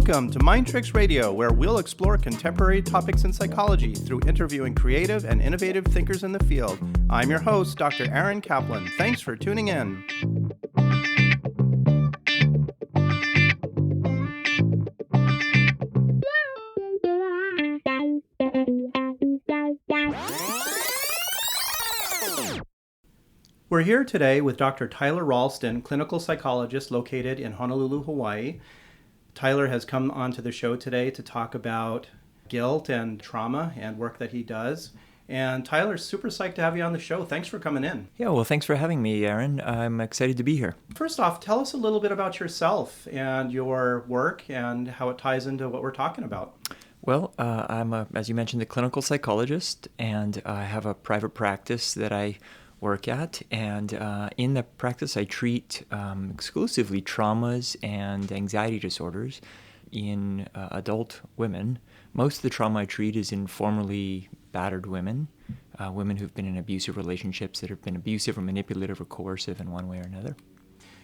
Welcome to Mind Tricks Radio, where we'll explore contemporary topics in psychology through interviewing creative and innovative thinkers in the field. I'm your host, Dr. Aaron Kaplan. Thanks for tuning in. We're here today with Dr. Tyler Ralston, clinical psychologist located in Honolulu, Hawaii. Tyler has come onto the show today to talk about guilt and trauma and work that he does. And Tyler's super psyched to have you on the show. Thanks for coming in. Yeah, well, thanks for having me, Aaron. I'm excited to be here. First off, tell us a little bit about yourself and your work and how it ties into what we're talking about. Well, I'm, as you mentioned, a clinical psychologist, and I have a private practice that I work at. And in the practice, I treat exclusively traumas and anxiety disorders in adult women. Most of the trauma I treat is in formerly battered women, women who've been in abusive relationships that have been abusive or manipulative or coercive in one way or another.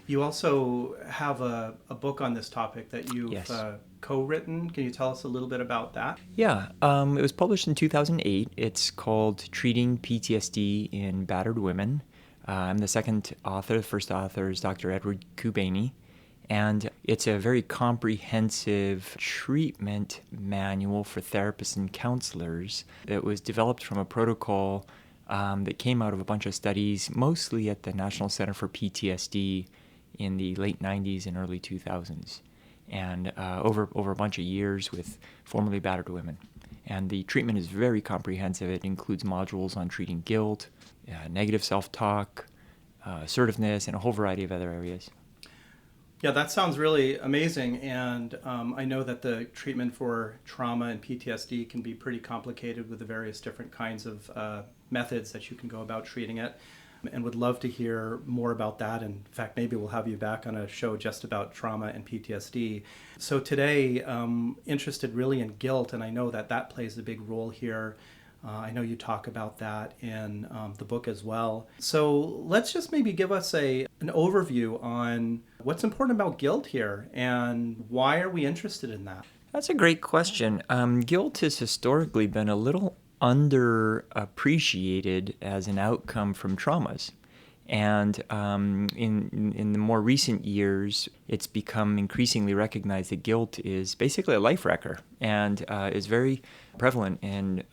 You also have a book on this topic that you've Yes. Co-written. Can you tell us a little bit about that? Yeah, it was published in 2008. It's called Treating PTSD in Battered Women. I'm the second author. The first author is Dr. Edward Kubaini. And it's a very comprehensive treatment manual for therapists and counselors that was developed from a protocol that came out of a bunch of studies, mostly at the National Center for PTSD in the late 90s and early 2000s, and over a bunch of years with formerly battered women. And the treatment is very comprehensive. It includes modules on treating guilt, negative self-talk, assertiveness, and a whole variety of other areas. Yeah, that sounds really amazing, and I know that the treatment for trauma and PTSD can be pretty complicated with the various different kinds of methods that you can go about treating it, and would love to hear more about that. In fact, maybe we'll have you back on a show just about trauma and PTSD. So today, interested really in guilt, and I know that that plays a big role here. I know you talk about that in the book as well. So let's just maybe give us an overview on what's important about guilt here and why are we interested in that? That's a great question. Guilt has historically been a little underappreciated as an outcome from traumas. And in the more recent years, it's become increasingly recognized that guilt is basically a life wrecker and is very prevalent in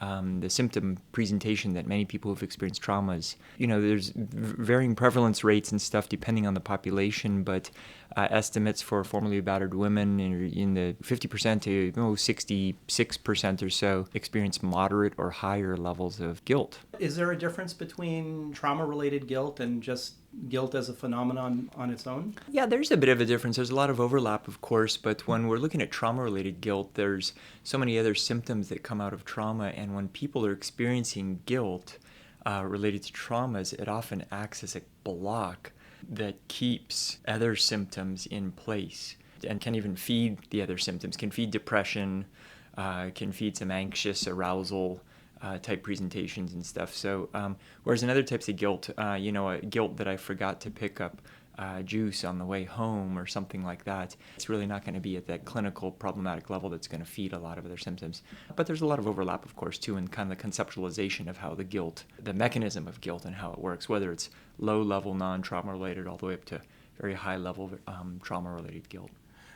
the symptom presentation that many people who've experienced traumas. You know, there's varying prevalence rates and stuff depending on the population, but estimates for formerly battered women in the 50% to 66% or so experience moderate or higher levels of guilt. Is there a difference between trauma-related guilt and just guilt as a phenomenon on its own? Yeah, there's a bit of a difference. There's a lot of overlap, of course, but when we're looking at trauma-related guilt, there's so many other symptoms that come out of trauma, and when people are experiencing guilt related to traumas, it often acts as a block that keeps other symptoms in place and can even feed the other symptoms, can feed depression, can feed some anxious arousal type presentations and stuff. So whereas in other types of guilt, a guilt that I forgot to pick up juice on the way home or something like that, it's really not going to be at that clinical problematic level that's going to feed a lot of other symptoms. But there's a lot of overlap, of course, too, in kind of the conceptualization of how the mechanism of guilt and how it works, whether it's low-level non-trauma related all the way up to very high-level trauma-related guilt.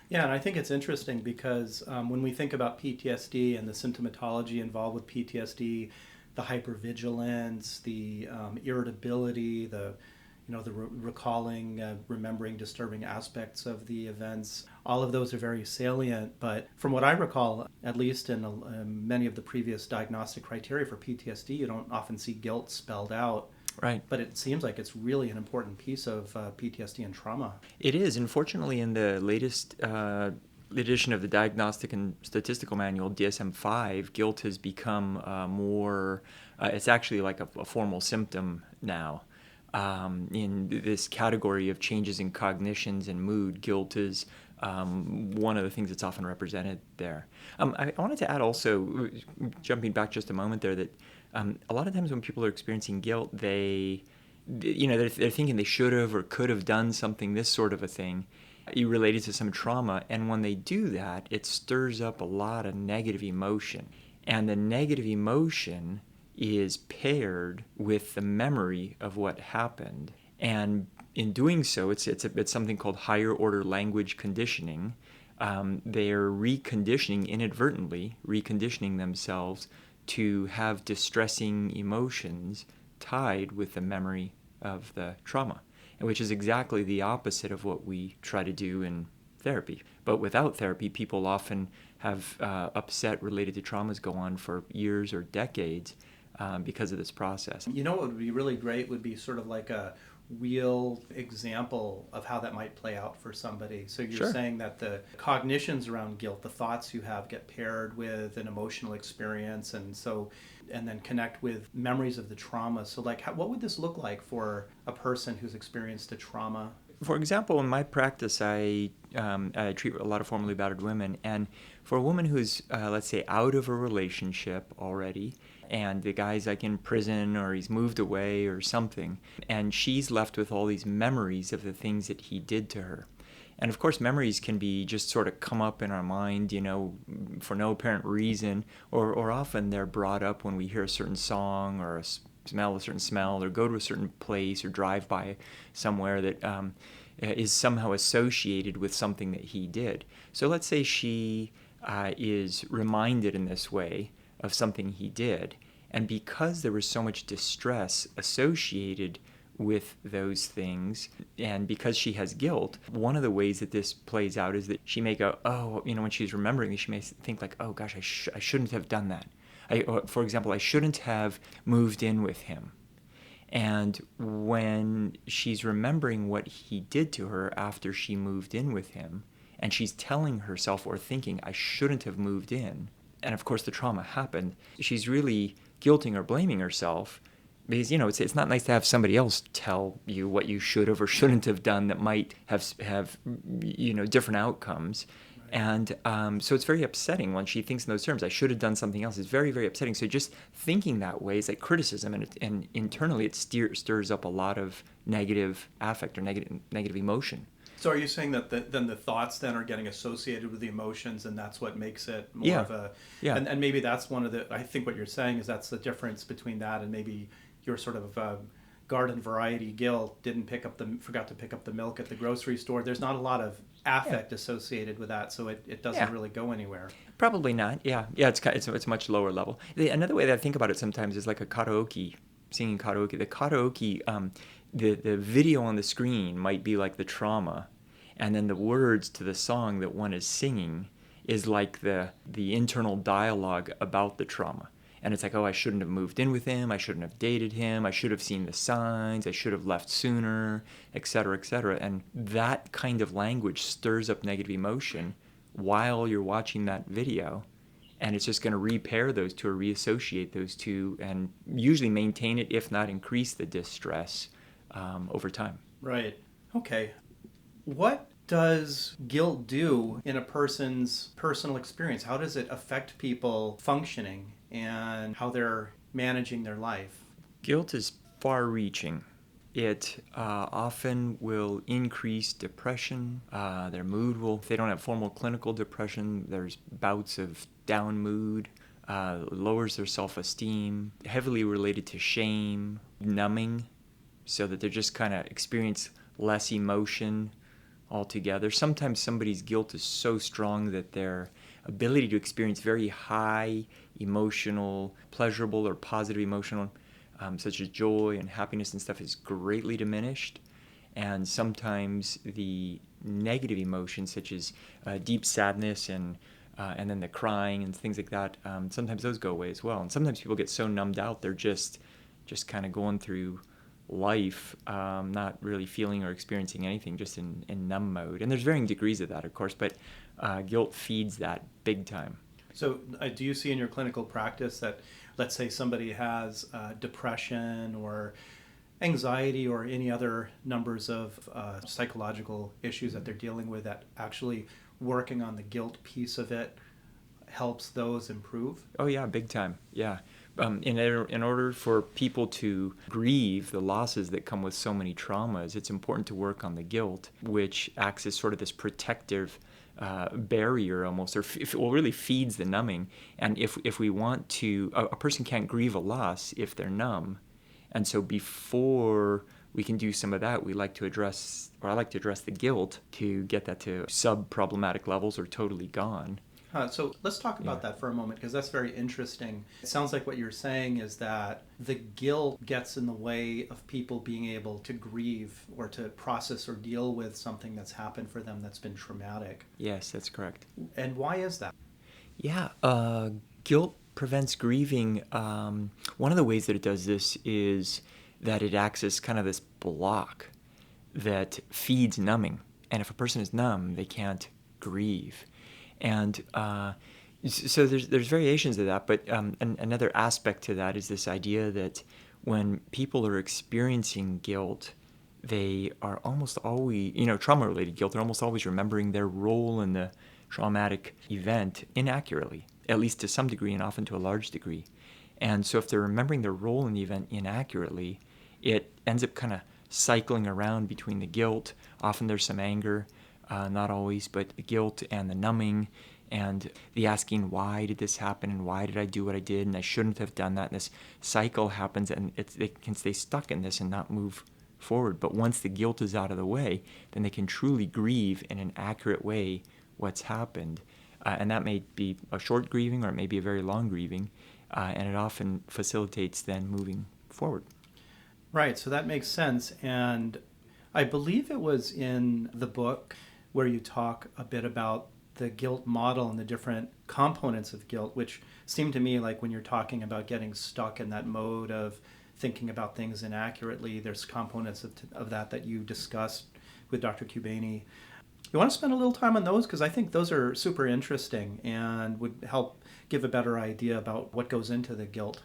Yeah, and I think it's interesting because when we think about PTSD and the symptomatology involved with PTSD, the hypervigilance, the irritability, the recalling, remembering disturbing aspects of the events, all of those are very salient. But from what I recall, at least in many of the previous diagnostic criteria for PTSD, you don't often see guilt spelled out. Right. But it seems like it's really an important piece of PTSD and trauma. It is. Unfortunately, in the latest edition of the Diagnostic and Statistical Manual, DSM-5, guilt has become more, it's actually like a formal symptom now. In this category of changes in cognitions and mood, guilt is one of the things that's often represented there. I wanted to add also, jumping back just a moment there, that a lot of times when people are experiencing guilt, they're thinking they should have or could have done something, this sort of a thing. related to some trauma. And when they do that, it stirs up a lot of negative emotion. And the negative emotion is paired with the memory of what happened. And in doing so, it's something called higher order language conditioning. They're inadvertently reconditioning themselves to have distressing emotions tied with the memory of the trauma, which is exactly the opposite of what we try to do in therapy. But without therapy, people often have upset related to traumas go on for years or decades because of this process. You know what would be really great would be sort of like a real example of how that might play out for somebody. So you're Sure. saying that the cognitions around guilt, the thoughts you have, get paired with an emotional experience, and then connect with memories of the trauma. So like, what would this look like for a person who's experienced a trauma? For example, in my practice, I treat a lot of formerly battered women, and for a woman who's, let's say, out of a relationship already, and the guy's like in prison or he's moved away or something, and she's left with all these memories of the things that he did to her. And of course, memories can be just sort of come up in our mind, for no apparent reason, or often they're brought up when we hear a certain song or smell a certain smell, or go to a certain place or drive by somewhere that is somehow associated with something that he did. So let's say she is reminded in this way of something he did, and because there was so much distress associated with those things, and because she has guilt, one of the ways that this plays out is that she may go, when she's remembering, she may think like, oh gosh, I shouldn't have done that. For example, I shouldn't have moved in with him. And when she's remembering what he did to her after she moved in with him, and she's telling herself or thinking, I shouldn't have moved in, and of course the trauma happened, she's really guilting or blaming herself because, it's not nice to have somebody else tell you what you should have or shouldn't have done that might have different outcomes. And so it's very upsetting when she thinks in those terms, I should have done something else. It's very, very upsetting. So just thinking that way is like criticism, and internally it stirs up a lot of negative affect or negative emotion. So are you saying that then the thoughts then are getting associated with the emotions, and that's what makes it more of a... Yeah. And maybe that's one of the... I think what you're saying is that's the difference between that and maybe your sort of garden variety guilt, forgot to pick up the milk at the grocery store. There's not a lot of affect associated with that, so it doesn't really go anywhere. Probably not. Yeah. It's a much lower level. Another way that I think about it sometimes is like a karaoke, singing karaoke. The karaoke, the video on the screen might be like the trauma, and then the words to the song that one is singing is like the internal dialogue about the trauma. And it's like, I shouldn't have moved in with him, I shouldn't have dated him, I should have seen the signs, I should have left sooner, etc., etc. And that kind of language stirs up negative emotion while you're watching that video. And it's just going to repair those two or reassociate those two and usually maintain it, if not increase the distress over time. Right. Okay. What does guilt do in a person's personal experience? How does it affect people functioning and how they're managing their life? Guilt is far-reaching. It often will increase depression. Their mood will, if they don't have formal clinical depression, there's bouts of down mood, lowers their self-esteem, heavily related to shame, numbing, so that they just kind of experience less emotion altogether. Sometimes somebody's guilt is so strong that their ability to experience very high emotional, pleasurable or positive emotional, such as joy and happiness and stuff, is greatly diminished. And sometimes the negative emotions, such as deep sadness and then the crying and things like that, sometimes those go away as well. And sometimes people get so numbed out, they're just kind of going through life, not really feeling or experiencing anything, just in numb mode. And there's varying degrees of that, of course, but guilt feeds that big time. So do you see in your clinical practice that, let's say somebody has depression or anxiety or any other numbers of psychological issues that they're dealing with, that actually working on the guilt piece of it helps those improve? Oh yeah, big time. Yeah. In order for people to grieve the losses that come with so many traumas, it's important to work on the guilt, which acts as sort of this protective barrier almost, or really feeds the numbing. And if we want to, a person can't grieve a loss if they're numb. And so before we can do some of that, I like to address the guilt to get that to sub-problematic levels or totally gone. So let's talk about that for a moment, because that's very interesting. It sounds like what you're saying is that the guilt gets in the way of people being able to grieve or to process or deal with something that's happened for them that's been traumatic. Yes, that's correct. And why is that? Yeah, guilt prevents grieving. One of the ways that it does this is that it acts as kind of this block that feeds numbing. And if a person is numb, they can't grieve. And so there's variations of that, but another aspect to that is this idea that when people are experiencing guilt, they are almost always, trauma-related guilt, they're almost always remembering their role in the traumatic event inaccurately, at least to some degree and often to a large degree. And so if they're remembering their role in the event inaccurately, it ends up kind of cycling around between the guilt. Often there's some anger, not always, but the guilt and the numbing and the asking, why did this happen and why did I do what I did and I shouldn't have done that. And this cycle happens and they can stay stuck in this and not move forward. But once the guilt is out of the way, then they can truly grieve in an accurate way what's happened. And that may be a short grieving or it may be a very long grieving. And it often facilitates then moving forward. Right, so that makes sense. And I believe it was in the book where you talk a bit about the guilt model and the different components of guilt, which seem to me like when you're talking about getting stuck in that mode of thinking about things inaccurately, there's components of that you discussed with Dr. Cubaney. You want to spend a little time on those? Because I think those are super interesting and would help give a better idea about what goes into the guilt.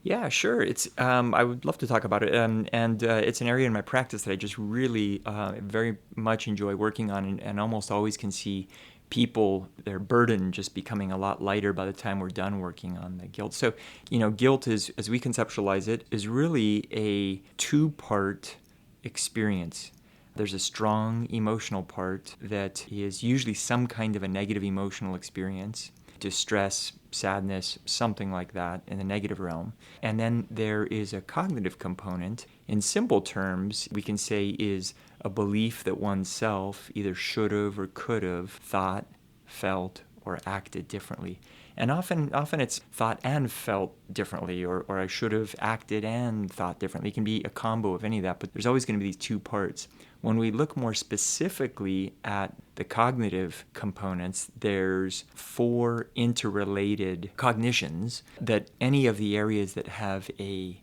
Yeah, sure. It's I would love to talk about it, and it's an area in my practice that I just really very much enjoy working on, and almost always can see people, their burden just becoming a lot lighter by the time we're done working on the guilt. So, guilt is, as we conceptualize it, is really a two-part experience. There's a strong emotional part that is usually some kind of a negative emotional experience. Distress, sadness, something like that in the negative realm. And then there is a cognitive component. In simple terms, we can say is a belief that oneself either should have or could have thought, felt, or acted differently. And often it's thought and felt differently, or I should have acted and thought differently. It can be a combo of any of that, but there's always going to be these two parts. When we look more specifically at the cognitive components, there's 4 interrelated cognitions that any of the areas that have a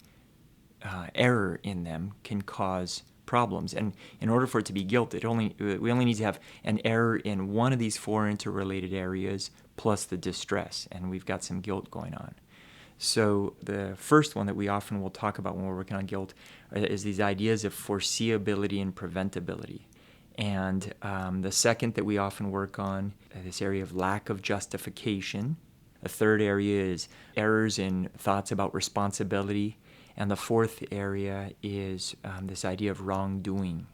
error in them can cause problems. And in order for it to be guilt, we only need to have an error in one of these 4 interrelated areas plus the distress, and we've got some guilt going on. So the first one that we often will talk about when we're working on guilt is these ideas of foreseeability and preventability. And the second that we often work on, this area of lack of justification. A third area is errors in thoughts about responsibility. And the fourth area is this idea of wrongdoing.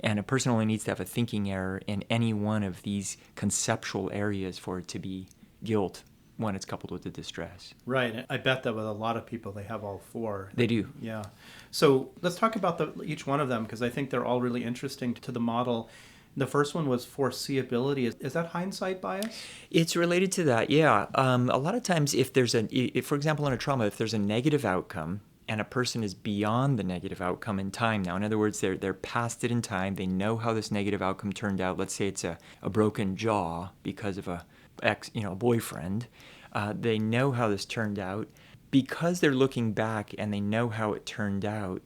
And a person only needs to have a thinking error in any one of these conceptual areas for it to be guilt when it's coupled with the distress. Right. I bet that with a lot of people, they have all 4. They do. Yeah. So let's talk about each one of them, because I think they're all really interesting to the model. The first one was foreseeability. Is that hindsight bias? It's related to that, yeah. A lot of times if for example, in a trauma, if there's a negative outcome, and a person is beyond the negative outcome in time now. In other words, they're past it in time. They know how this negative outcome turned out. Let's say it's a broken jaw because of a boyfriend. They know how this turned out. Because they're looking back and they know how it turned out,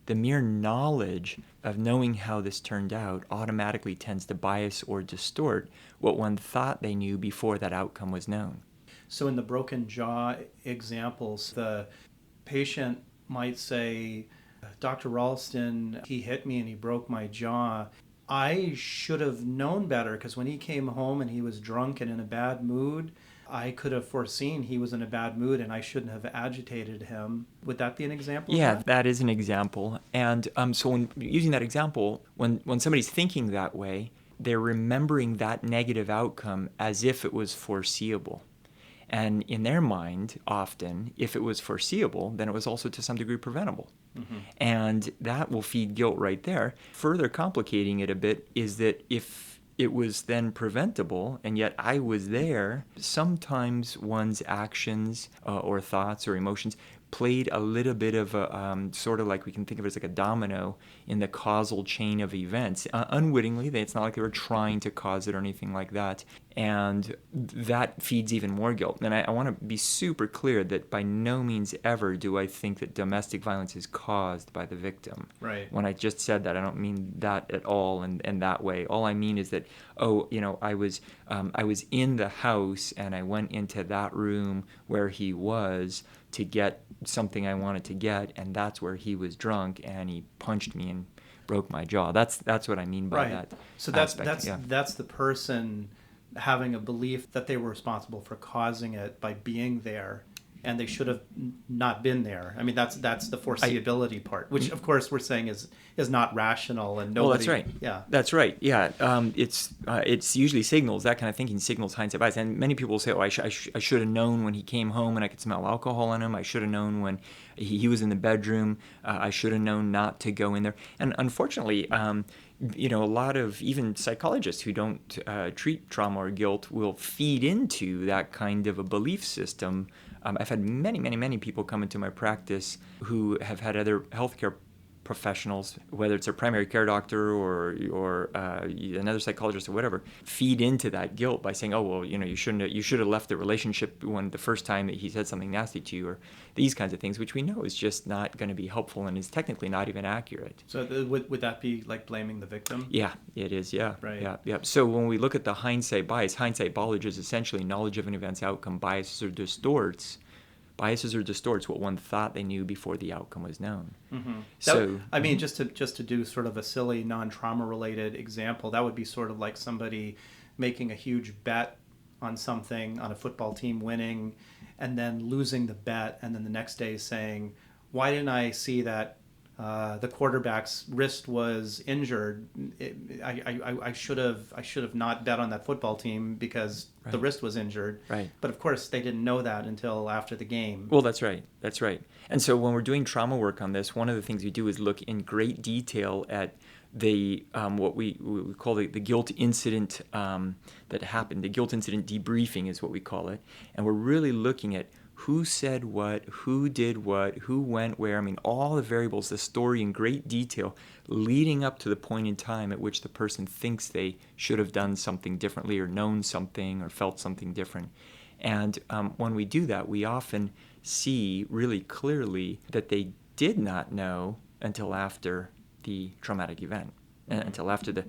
the mere knowledge of knowing how this turned out automatically tends to bias or distort what one thought they knew before that outcome was known. So in the broken jaw examples, the patient might say, Dr. Ralston, he hit me and he broke my jaw. I should have known better, because when he came home and he was drunk and in a bad mood, I could have foreseen he was in a bad mood and I shouldn't have agitated him. Would that be an example of Yeah, that? that is an example. And so when using that example, when somebody's thinking that way, they're remembering that negative outcome as if it was foreseeable. And in their mind, often, if it was foreseeable, then it was also to some degree preventable. Mm-hmm. And that will feed guilt right there. Further complicating it a bit is that if it was then preventable, and yet I was there, sometimes one's actions or thoughts or emotions played a little bit of a sort of like we can think of it as like a domino in the causal chain of events. Unwittingly, it's not like they were trying to cause it or anything like that. And that feeds even more guilt. And I want to be super clear that by no means ever do I think that domestic violence is caused by the victim. Right. When I just said that, I don't mean that at all in that way. All I mean is that, I was in the house and I went into that room where he was to get something I wanted to get, and that's where he was drunk and he punched me and broke my jaw. That's what I mean by that. So aspect. that's the person having a belief that they were responsible for causing it by being there, and they should have not been there. I mean, that's the foreseeability part, which of course we're saying is not rational, and nobody. Well, that's right. Yeah, that's right. Yeah, it's usually signals, that kind of thinking signals hindsight bias, and many people will say, "Oh, I should have known when he came home, and I could smell alcohol on him. I should have known when he was in the bedroom. I should have known not to go in there." And unfortunately, a lot of even psychologists who don't treat trauma or guilt will feed into that kind of a belief system. I've had many people come into my practice who have had other healthcare professionals, whether it's a primary care doctor or another psychologist or whatever, feed into that guilt by saying, "Oh, well, you should have left the relationship when the first time that he said something nasty to you," or these kinds of things, which we know is just not going to be helpful and is technically not even accurate. So would that be like blaming the victim? Yeah, it is. Yeah, Right. Yeah. So when we look at the hindsight bias knowledge is essentially knowledge of an event's outcome biases or distorts what one thought they knew before the outcome was known. Mm-hmm. So I mean, just to do sort of a silly non-trauma related example, that would be sort of like somebody making a huge bet on something, on a football team winning, and then losing the bet, and then the next day saying, "Why didn't I see that the quarterback's wrist was injured? I should have not bet on that football team because Right. the wrist was injured." Right. But of course, they didn't know that until after the game. Well, that's right. And so when we're doing trauma work on this, one of the things we do is look in great detail at the what we call the guilt incident that happened. The guilt incident debriefing is what we call it. And we're really looking at who said what, who did what, who went where. I mean, all the variables, the story in great detail, leading up to the point in time at which the person thinks they should have done something differently or known something or felt something different. And when we do that, we often see really clearly that they did not know until after the traumatic event, until after the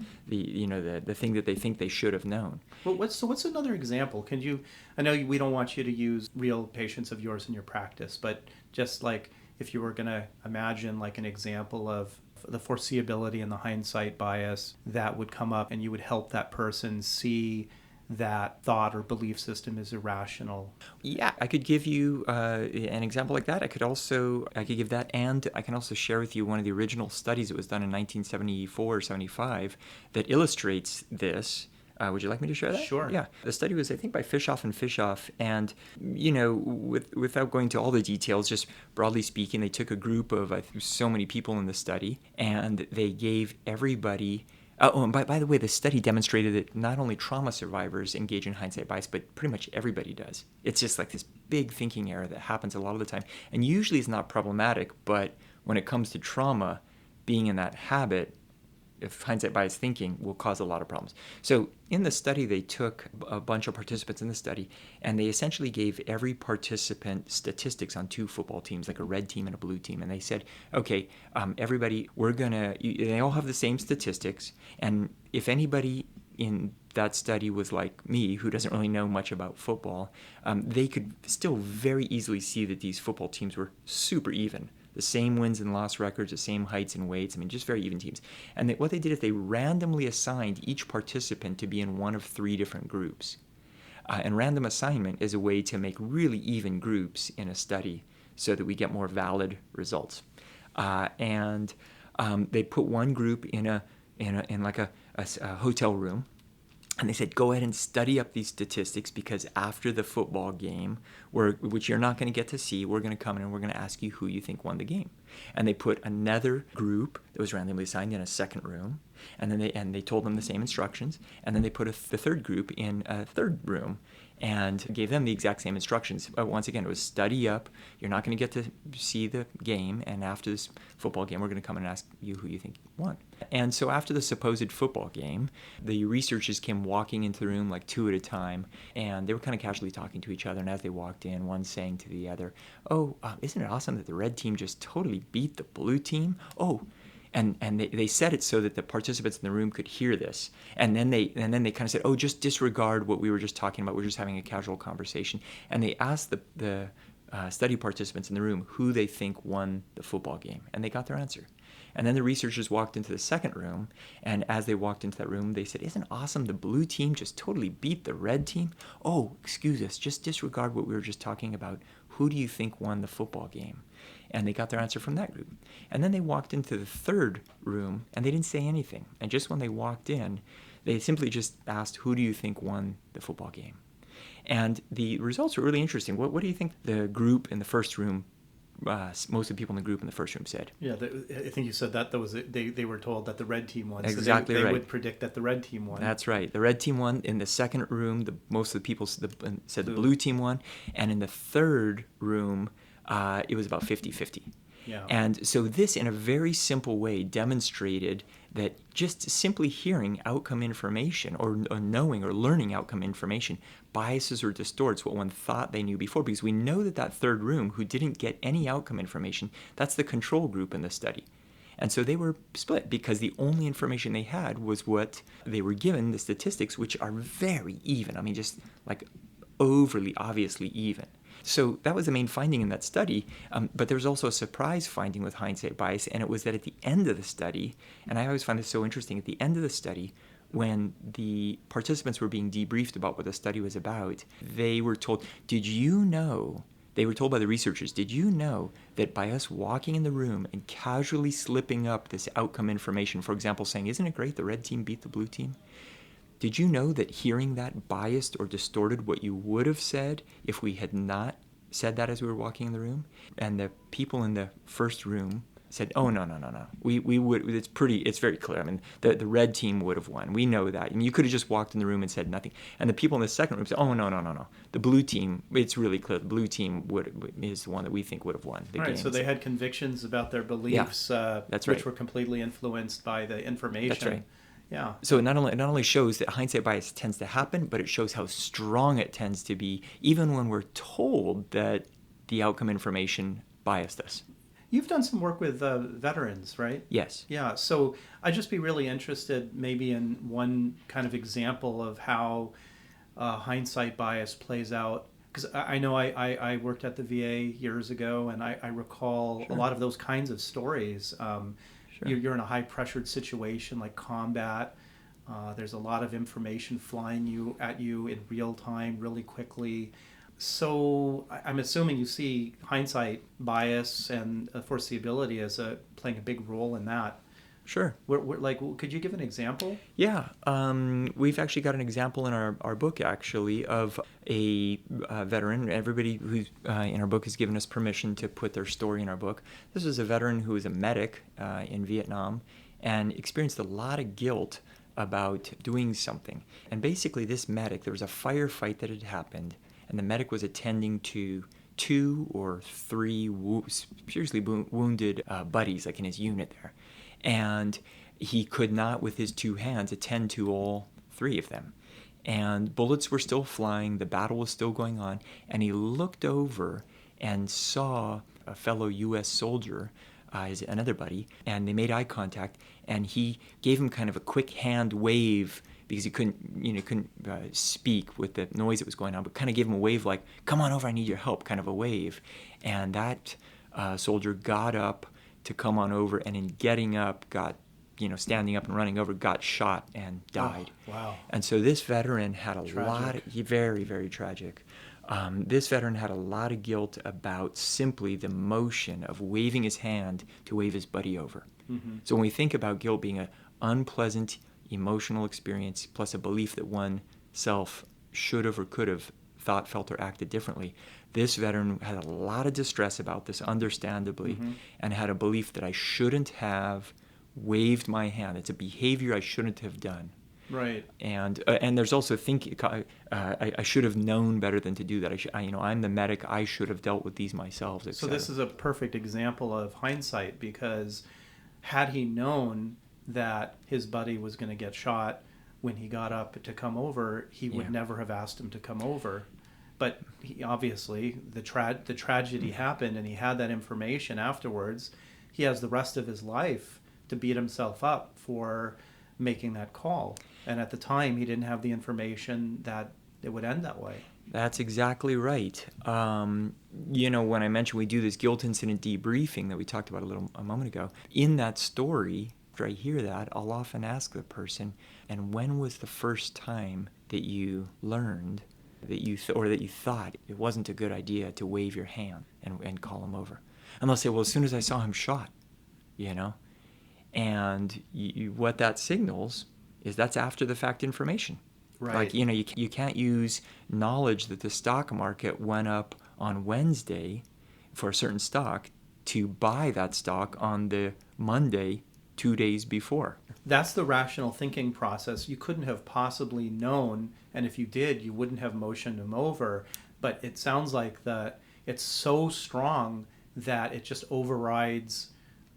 thing that they think they should have known. Well, what's another example? Can you? I know we don't want you to use real patients of yours in your practice, but just like if you were going to imagine like an example of the foreseeability and the hindsight bias that would come up, and you would help that person see that thought or belief system is irrational. Yeah, I could give you an example like that. I could give that, and I can also share with you one of the original studies that was done in 1974 or 75 that illustrates this. Would you like me to share that? Sure. Yeah. The study was, I think, by Fischoff, and, without going to all the details, just broadly speaking, they took a group of so many people in the study, and they gave everybody. And by the way, the study demonstrated that not only trauma survivors engage in hindsight bias, but pretty much everybody does. It's just like this big thinking error that happens a lot of the time. And usually it's not problematic, but when it comes to trauma, being in that habit of hindsight bias thinking will cause a lot of problems. So in the study, they took a bunch of participants in the study, and they essentially gave every participant statistics on two football teams, like a red team and a blue team. And they said, okay, everybody, they all have the same statistics. And if anybody in that study was like me, who doesn't really know much about football, they could still very easily see that these football teams were super even. The same wins and loss records, the same heights and weights. I mean, just very even teams. And what they did is they randomly assigned each participant to be in one of three different groups. And random assignment is a way to make really even groups in a study so that we get more valid results. And they put one group in like a hotel room, and they said, go ahead and study up these statistics, because after the football game, which you're not going to get to see, we're going to come in and we're going to ask you who you think won the game. And they put another group that was randomly assigned in a second room, and then they told them the same instructions, and then they put the third group in a third room and gave them the exact same instructions. Once again, it was study up. You're not going to get to see the game, and after this football game, we're going to come and ask you who you think won. And so after the supposed football game, the researchers came walking into the room like two at a time, and they were kind of casually talking to each other. And as they walked in, one saying to the other, "Oh, isn't it awesome that the red team just totally beat the blue team? Oh." And they said it so that the participants in the room could hear this. And then they kind of said, "Oh, just disregard what we were just talking about. We're just having a casual conversation." And they asked the study participants in the room who they think won the football game. And they got their answer. And then the researchers walked into the second room, and as they walked into that room, they said, "Isn't it awesome the blue team just totally beat the red team? Oh, excuse us, just disregard what we were just talking about. Who do you think won the football game?" And they got their answer from that group. And then they walked into the third room, and they didn't say anything. And just when they walked in, they simply just asked, "Who do you think won the football game?" And the results were really interesting. What do you think the group in the first room, most of the people in the group in the first room said? Yeah, I think you said that was they were told that the red team won. Exactly so they right. would predict that the red team won. That's right. The red team won. In the second room, most of the people said the blue team won. And in the third room, it was about 50-50. Yeah. And so this, in a very simple way, demonstrated that just simply hearing outcome information or knowing or learning outcome information biases or distorts what one thought they knew before, because we know that third room who didn't get any outcome information, that's the control group in the study. And so they were split because the only information they had was what they were given, the statistics, which are very even. I mean, just like overly obviously even. So that was the main finding in that study, but there was also a surprise finding with hindsight bias, and it was that at the end of the study, and I always find this so interesting, at the end of the study, when the participants were being debriefed about what the study was about, they were told, they were told by the researchers, "Did you know that by us walking in the room and casually slipping up this outcome information, for example, saying, 'Isn't it great the red team beat the blue team?' Did you know that hearing that biased or distorted what you would have said if we had not said that as we were walking in the room?" And the people in the first room said, "Oh, no. We would, it's very clear. I mean, the red team would have won. We know that. I mean, you could have just walked in the room and said nothing." And the people in the second room said, "Oh, no. The blue team, it's really clear. The blue team is the one that we think would have won the game." Right, so they had convictions about their beliefs, that's right. which were completely influenced by the information. That's right. Yeah. So it not only shows that hindsight bias tends to happen, but it shows how strong it tends to be, even when we're told that the outcome information biased us. You've done some work with veterans, right? Yes. Yeah. So I'd just be really interested maybe in one kind of example of how hindsight bias plays out. Because I know I worked at the VA years ago, and I recall a lot of those kinds of stories. You're in a high-pressured situation like combat. There's a lot of information flying at you in real time, really quickly. So I'm assuming you see hindsight bias and foreseeability as playing a big role in that. Sure. Could you give an example? Yeah. We've actually got an example in our book, actually, of a veteran. Everybody who's in our book has given us permission to put their story in our book. This is a veteran who was a medic in Vietnam and experienced a lot of guilt about doing something. And basically, this medic, there was a firefight that had happened, and the medic was attending to 2 or 3 seriously wounded buddies, like in his unit there. And he could not, with his 2 hands, attend to all 3 of them. And bullets were still flying, the battle was still going on, and he looked over and saw a fellow U.S. soldier, another buddy, and they made eye contact, and he gave him kind of a quick hand wave because he couldn't speak with the noise that was going on, but kind of gave him a wave like, "Come on over, I need your help," kind of a wave. And that soldier got up to come on over, and in getting up got standing up and running over, got shot and died. Oh, wow. And so this veteran had a lot Tragic. of, very, very tragic. This veteran had a lot of guilt about simply the motion of waving his hand to wave his buddy over. Mm-hmm. So when we think about guilt being an unpleasant emotional experience plus a belief that one self should have or could have thought, felt, or acted differently, this veteran had a lot of distress about this, understandably, Mm-hmm. and had a belief that I shouldn't have waved my hand. It's a behavior I shouldn't have done. Right. And there's also I should have known better than to do that. I'm the medic. I should have dealt with these myself. So this is a perfect example of hindsight, because had he known that his buddy was going to get shot when he got up to come over, he would never have asked him to come over. But he, obviously, the tragedy happened, and he had that information afterwards. He has the rest of his life to beat himself up for making that call. And at the time, he didn't have the information that it would end that way. That's exactly right. When I mentioned we do this guilt incident debriefing that we talked about a moment ago, in that story, after I hear that, I'll often ask the person, and when was the first time that you learned that you thought it wasn't a good idea to wave your hand and call him over? And they'll say, well, as soon as I saw him shot, And what that signals is that's after the fact information. Right. Like, you can't use knowledge that the stock market went up on Wednesday for a certain stock to buy that stock on the Monday 2 days before. That's the rational thinking process. You couldn't have possibly known, and if you did, you wouldn't have motioned him over. But it sounds like that it's so strong that it just overrides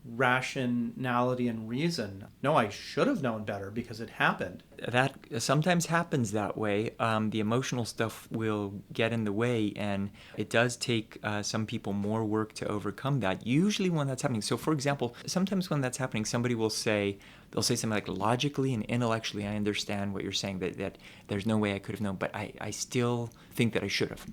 rationality and reason. No, I should have known better because it happened. That sometimes happens that way. The emotional stuff will get in the way, and it does take some people more work to overcome that, usually when that's happening. So, for example, sometimes when that's happening, somebody will say, they'll say something like, logically and intellectually, I understand what you're saying, that there's no way I could have known, but I still think that I should have.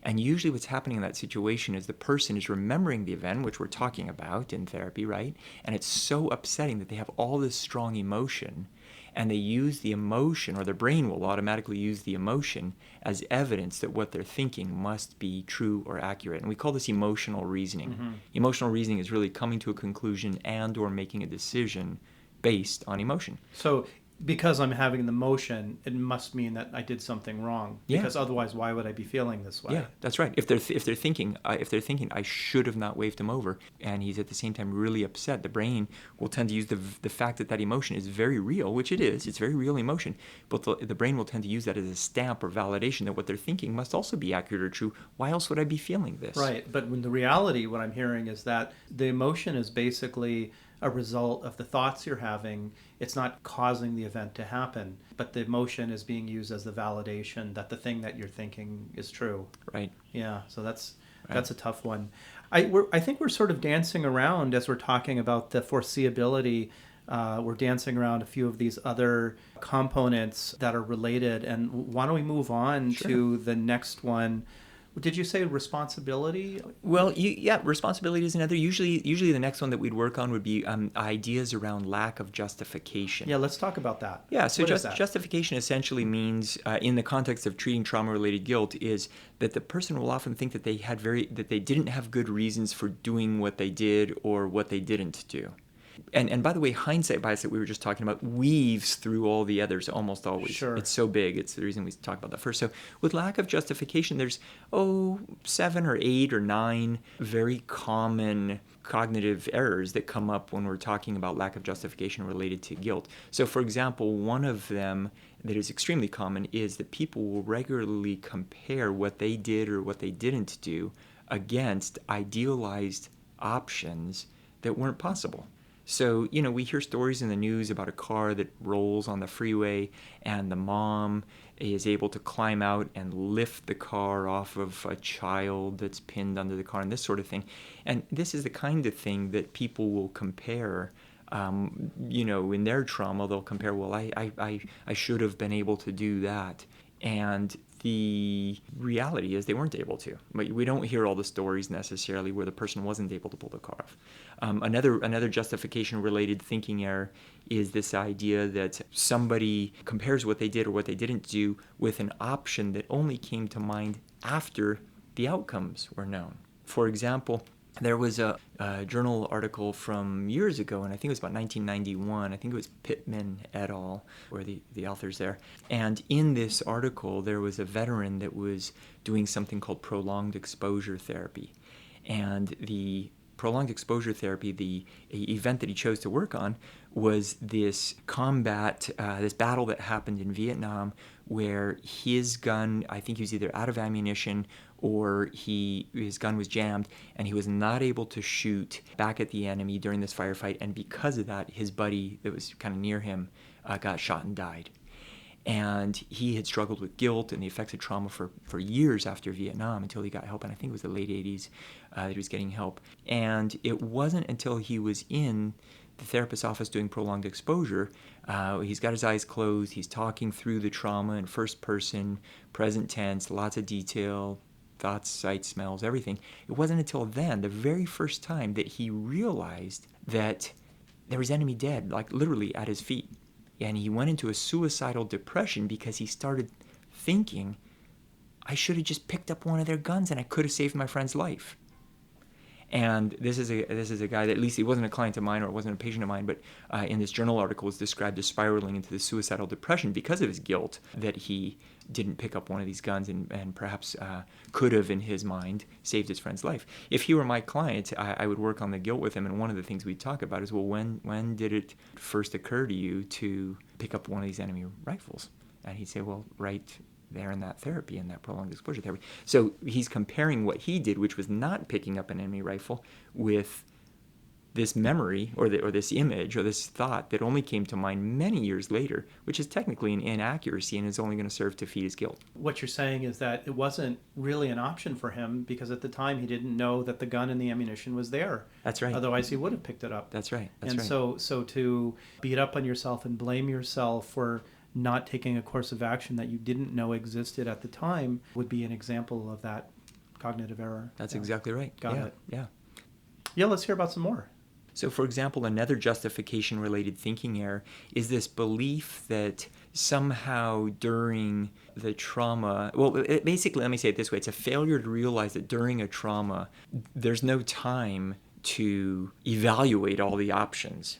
And usually what's happening in that situation is the person is remembering the event, which we're talking about in therapy, right? And it's so upsetting that they have all this strong emotion, and they use the emotion, or their brain will automatically use the emotion as evidence that what they're thinking must be true or accurate. And we call this emotional reasoning. Mm-hmm. Emotional reasoning is really coming to a conclusion and or making a decision based on emotion. So because I'm having the motion, it must mean that I did something wrong. Yeah. Because otherwise, why would I be feeling this way? Yeah, that's right. If they're thinking I should have not waved him over, and he's at the same time really upset, the brain will tend to use the fact that emotion is very real, which it is. It's very real emotion, but the brain will tend to use that as a stamp or validation that what they're thinking must also be accurate or true. Why else would I be feeling this? Right. But when the reality, what I'm hearing is that the emotion is basically a result of the thoughts you're having. It's not causing the event to happen, but the emotion is being used as the validation that the thing that you're thinking is true. Right. Yeah, so that's Right. a tough one. I think we're sort of dancing around as we're talking about the foreseeability. We're dancing around a few of these other components that are related. And why don't we move on to the next one? Did you say responsibility? Well, responsibility is another. Usually the next one that we'd work on would be ideas around lack of justification. Yeah, let's talk about that. Yeah, so What is that? justification essentially means, in the context of treating trauma-related guilt, is that the person will often think that they didn't have good reasons for doing what they did or what they didn't do. And by the way, hindsight bias that we were just talking about weaves through all the others almost always. Sure. It's so big. It's the reason we talk about that first. So with lack of justification, there's 7 or 8 or 9 very common cognitive errors that come up when we're talking about lack of justification related to guilt. So for example, one of them that is extremely common is that people will regularly compare what they did or what they didn't do against idealized options that weren't possible. So, we hear stories in the news about a car that rolls on the freeway and the mom is able to climb out and lift the car off of a child that's pinned under the car and this sort of thing. And this is the kind of thing that people will compare. In their trauma, they'll compare, well, I should have been able to do that. And the reality is they weren't able to. We don't hear all the stories necessarily where the person wasn't able to pull the car off. Another justification-related thinking error is this idea that somebody compares what they did or what they didn't do with an option that only came to mind after the outcomes were known. For example, there was a journal article from years ago, and I think it was about 1991. I think it was Pittman et al. Were the authors there. And in this article, there was a veteran that was doing something called prolonged exposure therapy. And the prolonged exposure therapy, the event that he chose to work on, was this combat, this battle that happened in Vietnam where his gun, I think he was either out of ammunition or his gun was jammed, and he was not able to shoot back at the enemy during this firefight, and because of that, his buddy that was kind of near him got shot and died. And he had struggled with guilt and the effects of trauma for years after Vietnam until he got help, and I think it was the late 80s that he was getting help. And it wasn't until he was in the therapist's office doing prolonged exposure, he's got his eyes closed, he's talking through the trauma in first person, present tense, lots of detail, thoughts, sights, smells, everything. It wasn't until then, the very first time, that he realized that there was enemy dead, like literally at his feet. And he went into a suicidal depression because he started thinking, I should have just picked up one of their guns and I could have saved my friend's life. And this is a guy that, at least he wasn't a client of mine or wasn't a patient of mine, but in this journal article was described as spiraling into the suicidal depression because of his guilt that he didn't pick up one of these guns and perhaps could have, in his mind, saved his friend's life. If he were my client, I would work on the guilt with him, and one of the things we'd talk about is, well, when did it first occur to you to pick up one of these enemy rifles? And he'd say, well, right there in that therapy, in that prolonged exposure therapy. So he's comparing what he did, which was not picking up an enemy rifle, with this memory or this image or this thought that only came to mind many years later, which is technically an inaccuracy and is only going to serve to feed his guilt. What you're saying is that it wasn't really an option for him because at the time he didn't know that the gun and the ammunition was there. That's right. Otherwise he would have picked it up. That's right. So to beat up on yourself and blame yourself for not taking a course of action that you didn't know existed at the time would be an example of that cognitive error. That's exactly right. Got it. Yeah. Yeah, let's hear about some more. So, for example, another justification-related thinking error is this belief that somehow during the trauma, basically, let me say it this way, it's a failure to realize that during a trauma, there's no time to evaluate all the options.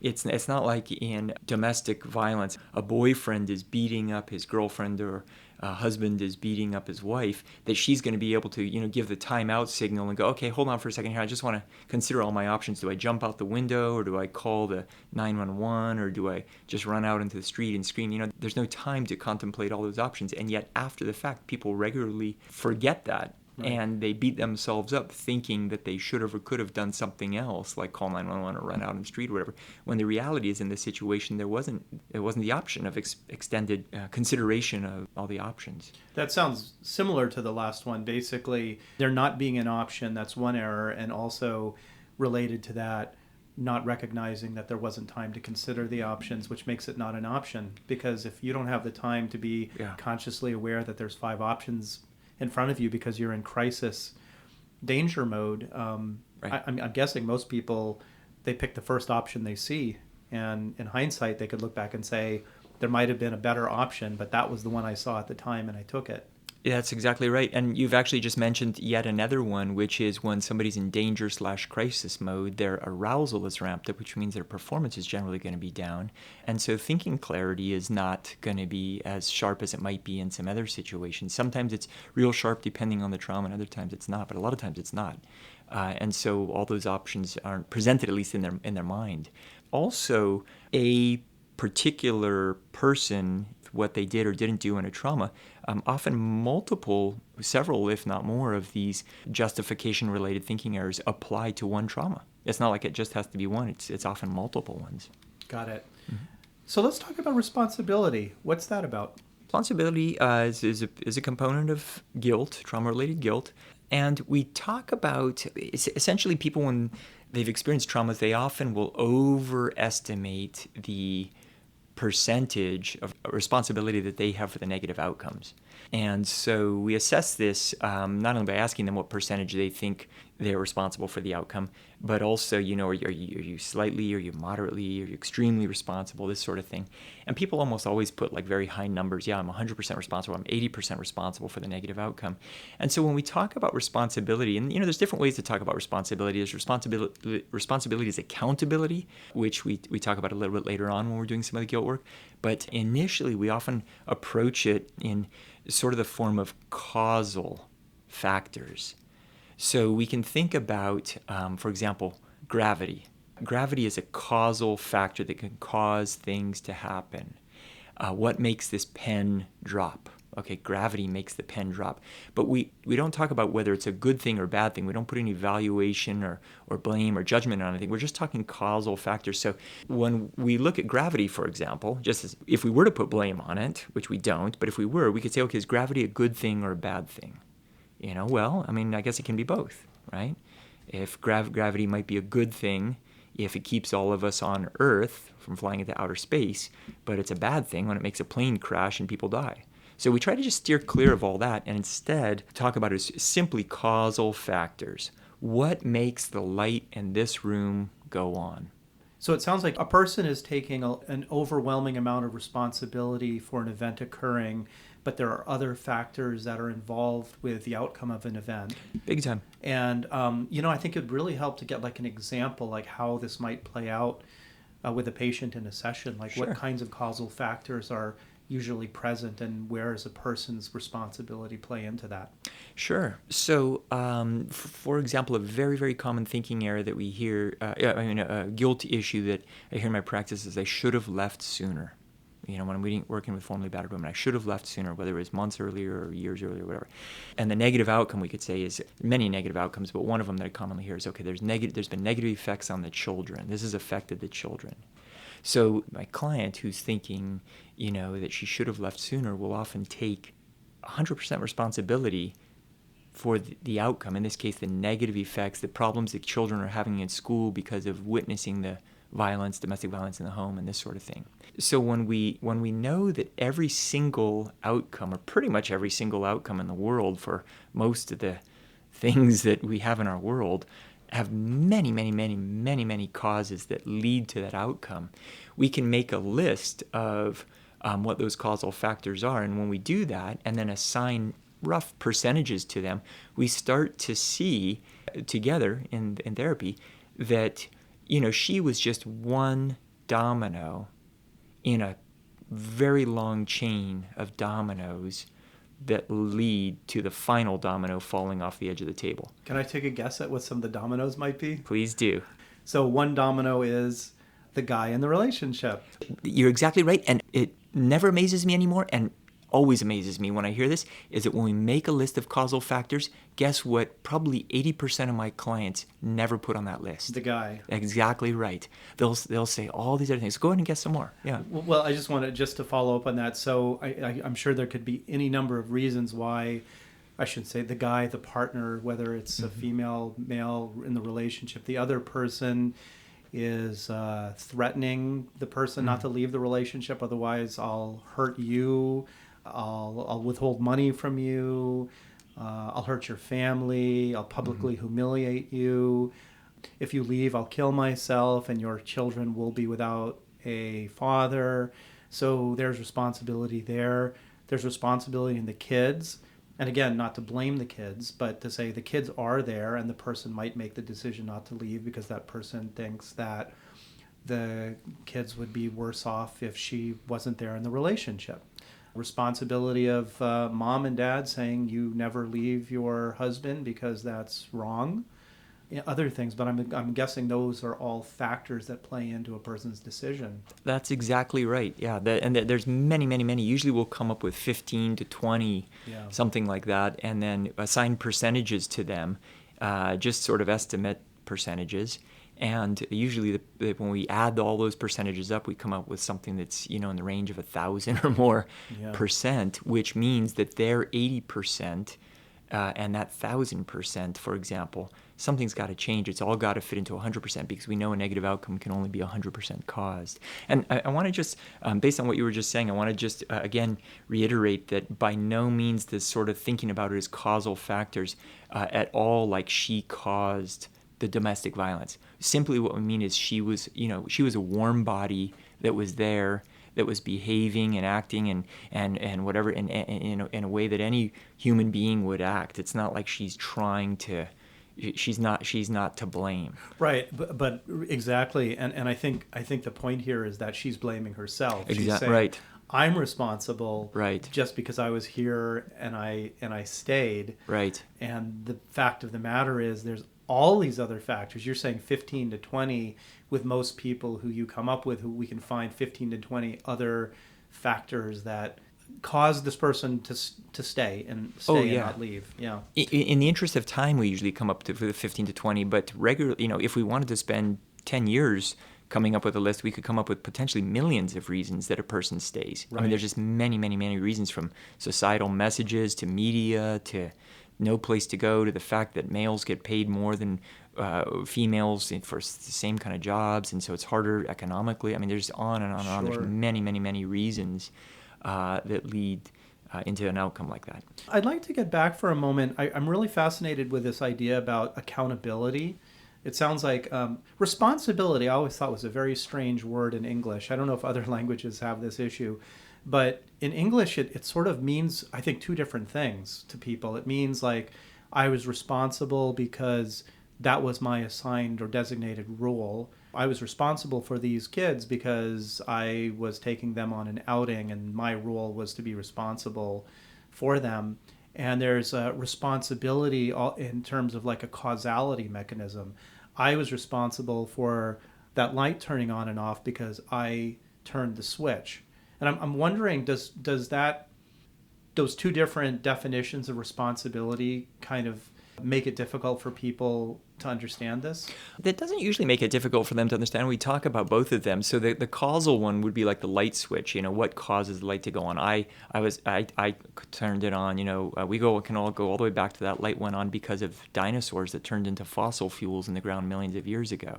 It's not like in domestic violence, a boyfriend is beating up his girlfriend or a husband is beating up his wife, that she's going to be able to, give the timeout signal and go, okay, hold on for a second here. I just want to consider all my options. Do I jump out the window, or do I call the 911, or do I just run out into the street and scream? There's no time to contemplate all those options. And yet after the fact, people regularly forget that. Right. And they beat themselves up thinking that they should have or could have done something else, like call 911 or run out in the street or whatever, when the reality is in this situation it wasn't the option of extended consideration of all the options. That sounds similar to the last one. Basically, there not being an option, that's one error, and also related to that, not recognizing that there wasn't time to consider the options, which makes it not an option. Because if you don't have the time to be consciously aware that there's 5 options in front of you because you're in crisis danger mode, right. I'm guessing most people, they pick the first option they see, and in hindsight they could look back and say there might have been a better option, but that was the one I saw at the time and I took it. Yeah, that's exactly right. And you've actually just mentioned yet another one, which is when somebody's in danger/crisis mode, their arousal is ramped up, which means their performance is generally going to be down. And so thinking clarity is not going to be as sharp as it might be in some other situations. Sometimes it's real sharp depending on the trauma, and other times it's not, but a lot of times it's not. And so all those options aren't presented, at least in their mind. Also, a particular person, what they did or didn't do in a trauma, often several, if not more, of these justification-related thinking errors apply to one trauma. It's not like it just has to be one. It's often multiple ones. Got it. Mm-hmm. So let's talk about responsibility. What's that about? Responsibility is a component of guilt, trauma-related guilt. And we talk about, essentially, people, when they've experienced traumas, they often will overestimate the percentage of responsibility that they have for the negative outcomes. And so we assess this not only by asking them what percentage they think they're responsible for the outcome, but also, are you slightly, are you moderately, are you extremely responsible, this sort of thing. And people almost always put like very high numbers. Yeah, I'm 100% responsible. I'm 80% responsible for the negative outcome. And so when we talk about responsibility, and there's different ways to talk about responsibility. There's responsibility is accountability, which we talk about a little bit later on when we're doing some of the guilt work. But initially, we often approach it in sort of the form of causal factors. So we can think about, for example, gravity. Gravity is a causal factor that can cause things to happen. What makes this pen drop? Okay, gravity makes the pen drop. But we don't talk about whether it's a good thing or bad thing. We don't put any valuation or blame or judgment on anything. We're just talking causal factors. So when we look at gravity, for example, just as if we were to put blame on it, which we don't, but if we were, we could say, okay, is gravity a good thing or a bad thing? Well, I guess it can be both, right? If gravity might be a good thing if it keeps all of us on Earth from flying into outer space, but it's a bad thing when it makes a plane crash and people die. So we try to just steer clear of all that and instead talk about it as simply causal factors. What makes the light in this room go on? So it sounds like a person is taking an overwhelming amount of responsibility for an event occurring, but there are other factors that are involved with the outcome of an event. Big time. And, I think it would really help to get like an example, like how this might play out with a patient in a session, like Sure. what kinds of causal factors are usually present and where does a person's responsibility play into that? Sure. So, for example, a very, very common thinking error that we hear, a guilt issue that I hear in my practice is I should have left sooner. When I'm working with formerly battered women, I should have left sooner, whether it was months earlier or years earlier, whatever. And the negative outcome, we could say, is many negative outcomes, but one of them that I commonly hear is, okay, there's been negative effects on the children. This has affected the children. So my client who's thinking, that she should have left sooner will often take 100% responsibility for the outcome, in this case, the negative effects, the problems that children are having in school because of witnessing the violence, domestic violence in the home, and this sort of thing. So when we know that every single outcome, or pretty much every single outcome in the world for most of the things that we have in our world, have many, many, many, many, many causes that lead to that outcome, we can make a list of what those causal factors are. And when we do that and then assign rough percentages to them, we start to see together in therapy that, she was just one domino in a very long chain of dominoes that lead to the final domino falling off the edge of the table. Can I take a guess at what some of the dominoes might be? Please do. So one domino is the guy in the relationship. You're exactly right. And it never amazes me anymore, and always amazes me when I hear this, is that when we make a list of causal factors, guess what? Probably 80% of my clients never put on that list. The guy. Exactly right. They'll say all these other things. Go ahead and guess some more. Yeah. Well, I just wanted to follow up on that. So I'm sure there could be any number of reasons why, I shouldn't say the guy, the partner, whether it's a female, male in the relationship, the other person is threatening the person not to leave the relationship. Otherwise, I'll hurt you. I'll withhold money from you. I'll hurt your family. I'll publicly humiliate you. If you leave, I'll kill myself, and your children will be without a father. So there's responsibility there. There's responsibility in the kids. And again, not to blame the kids, but to say the kids are there, and the person might make the decision not to leave because that person thinks that the kids would be worse off if she wasn't there in the relationship. Responsibility of mom and dad saying you never leave your husband because that's wrong. Other things, but I'm guessing those are all factors that play into a person's decision. That's exactly right. Yeah, there's many, many, many. Usually we'll come up with 15 to 20, something like that, and then assign percentages to them, just sort of estimate percentages. And usually when we add all those percentages up, we come up with something that's, in the range of 1,000 or more percent, which means that their 80% and that 1,000%, for example, something's got to change. It's all got to fit into 100% because we know a negative outcome can only be 100% caused. And I want to just, based on what you were just saying, I want to just, again, reiterate that by no means this sort of thinking about it as causal factors at all, like she caused the domestic violence. Simply what we mean is she was a warm body that was there, that was behaving and acting and whatever in a way that any human being would act. It's not like she's trying to, she's not to blame. Right, but exactly, and I think the point here is that she's blaming herself. She's saying, right. I'm responsible, right, just because I was here and I stayed. Right. And the fact of the matter is, there's all these other factors. You're saying 15 to 20 with most people who you come up with, who we can find 15 to 20 other factors that cause this person to stay and not leave. Yeah. In the interest of time, we usually come up to the 15 to 20, but regularly, if we wanted to spend 10 years coming up with a list, we could come up with potentially millions of reasons that a person stays. Right. I mean, there's just many, many, many reasons, from societal messages to media to no place to go to the fact that males get paid more than females for the same kind of jobs, and so it's harder economically. I mean, there's on and on and on. There's many, many, many reasons that lead into an outcome like that. I'd like to get back for a moment. I'm really fascinated with this idea about accountability. It sounds like responsibility, I always thought, was a very strange word in English. I don't know if other languages have this issue, but in English it sort of means, I think, two different things to people. It means like I was responsible because that was my assigned or designated role. I was responsible for these kids because I was taking them on an outing and my role was to be responsible for them. And there's a responsibility in terms of like a causality mechanism. I was responsible for that light turning on and off because I turned the switch. And I'm wondering, does those two different definitions of responsibility kind of make it difficult for people to understand this? That doesn't usually make it difficult for them to understand. We talk about both of them. So the causal one would be like the light switch. What causes the light to go on? I turned it on. We can all go all the way back to that light went on because of dinosaurs that turned into fossil fuels in the ground millions of years ago.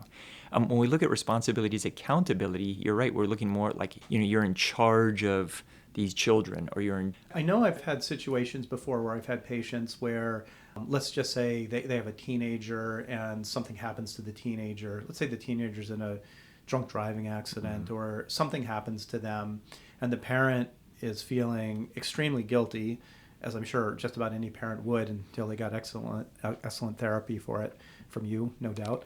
When we look at responsibility as accountability, you're right. We're looking more like you're in charge of these children, or you're in. I know I've had situations before where I've had patients where, let's just say they have a teenager and something happens to the teenager. Let's say the teenager's in a drunk driving accident, or something happens to them, and the parent is feeling extremely guilty, as I'm sure just about any parent would until they got excellent therapy for it from you, no doubt.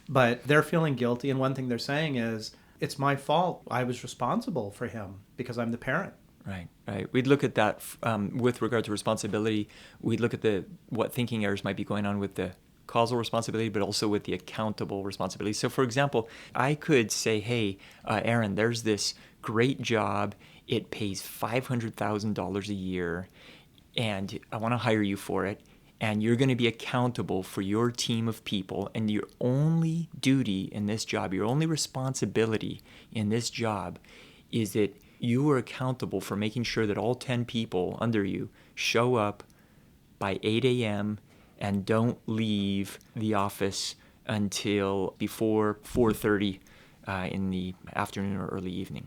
But they're feeling guilty, and one thing they're saying is, it's my fault. I was responsible for him because I'm the parent. Right. We'd look at that with regard to responsibility. We'd look at what thinking errors might be going on with the causal responsibility, but also with the accountable responsibility. So, for example, I could say, hey, Aaron, there's this great job. It pays $500,000 a year, and I want to hire you for it. And you're going to be accountable for your team of people, and your only duty in this job, your only responsibility in this job is that you are accountable for making sure that all 10 people under you show up by 8 a.m. and don't leave the office until before 4:30 in the afternoon or early evening.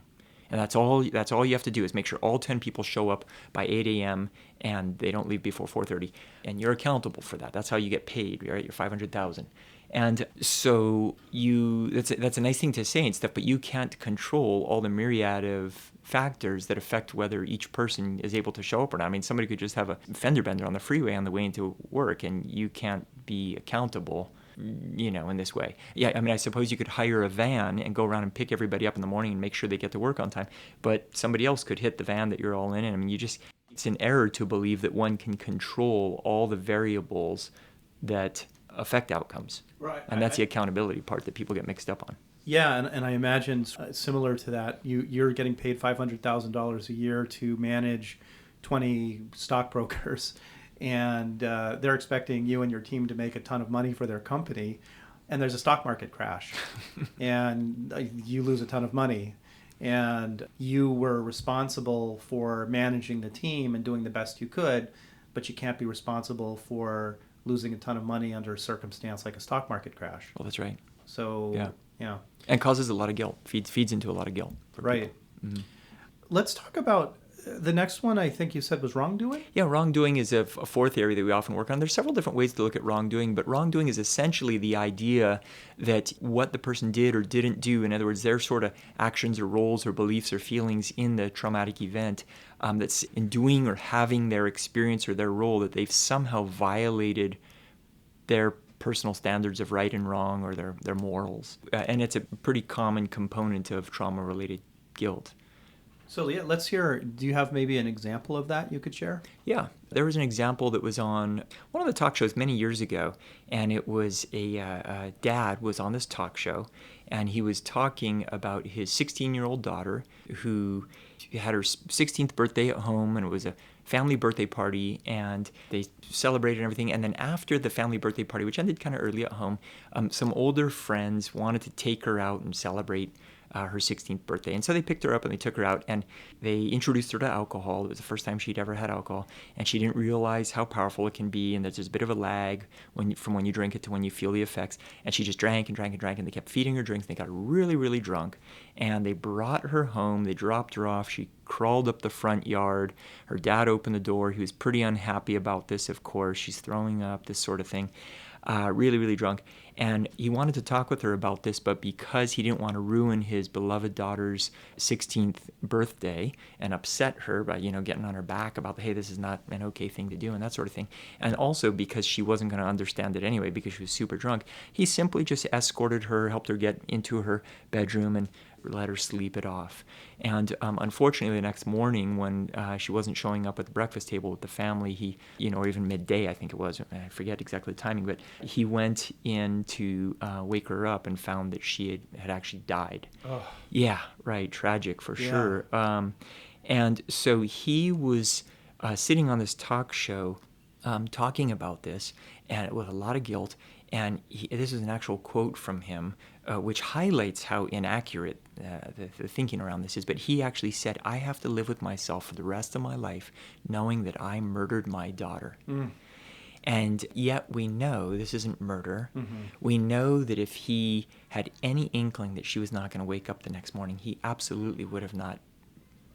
And that's all you have to do, is make sure all 10 people show up by 8 a.m. and they don't leave before 4:30. And you're accountable for that. That's how you get paid, right? You're $500,000. And so that's a nice thing to say and stuff, but you can't control all the myriad of factors that affect whether each person is able to show up or not. I mean, somebody could just have a fender bender on the freeway on the way into work, and you can't be accountable in this way. Yeah, I mean, I suppose you could hire a van and go around and pick everybody up in the morning and make sure they get to work on time, but somebody else could hit the van that you're all in. And I mean, it's an error to believe that one can control all the variables that affect outcomes. Right. And that's the accountability part that people get mixed up on. Yeah, and I imagine similar to that, you're getting paid $500,000 a year to manage 20 stockbrokers, and they're expecting you and your team to make a ton of money for their company, and there's a stock market crash, and you lose a ton of money, and you were responsible for managing the team and doing the best you could, but you can't be responsible for losing a ton of money under a circumstance like a stock market crash. Well, that's right. So, yeah. And causes a lot of guilt, feeds into a lot of guilt. Right. Mm-hmm. Let's talk about the next one. I think you said was wrongdoing? Yeah, wrongdoing is a fourth area that we often work on. There's several different ways to look at wrongdoing, but wrongdoing is essentially the idea that what the person did or didn't do, in other words, their sort of actions or roles or beliefs or feelings in the traumatic event, that's in doing or having their experience or their role, that they've somehow violated their personal standards of right and wrong or their morals. And it's a pretty common component of trauma-related guilt. So yeah, let's hear, do you have maybe an example of that you could share? Yeah, there was an example that was on one of the talk shows many years ago, and it was a dad was on this talk show, and he was talking about his 16-year-old daughter who had her 16th birthday at home, and it was a family birthday party, and they celebrated everything. And then after the family birthday party, which ended kind of early at home, some older friends wanted to take her out and celebrate her 16th birthday. And so they picked her up and they took her out and they introduced her to alcohol. It was the first time she'd ever had alcohol, and she didn't realize how powerful it can be, and that there's a bit of a lag from when you drink it to when you feel the effects. And she just drank and drank and drank, and they kept feeding her drinks. They got really, really drunk, and they brought her home. They dropped her off. She crawled up the front yard. Her dad opened the door. He was pretty unhappy about this, of course. She's throwing up, this sort of thing. Really, really drunk. And he wanted to talk with her about this, but because he didn't want to ruin his beloved daughter's 16th birthday and upset her by, getting on her back about, hey, this is not an okay thing to do and that sort of thing, and also because she wasn't going to understand it anyway because she was super drunk, he simply just escorted her, helped her get into her bedroom, and let her sleep it off. And unfortunately, the next morning when she wasn't showing up at the breakfast table with the family, or even midday, I think it was, I forget exactly the timing, but he went in to wake her up and found that she had actually died. Oh. Yeah, right, tragic for sure. And so he was sitting on this talk show talking about this, and with a lot of guilt. And this is an actual quote from him, which highlights how inaccurate the thinking around this is. But he actually said, "I have to live with myself for the rest of my life knowing that I murdered my daughter." Mm. And yet we know this isn't murder. Mm-hmm. We know that if he had any inkling that she was not going to wake up the next morning, he absolutely would have not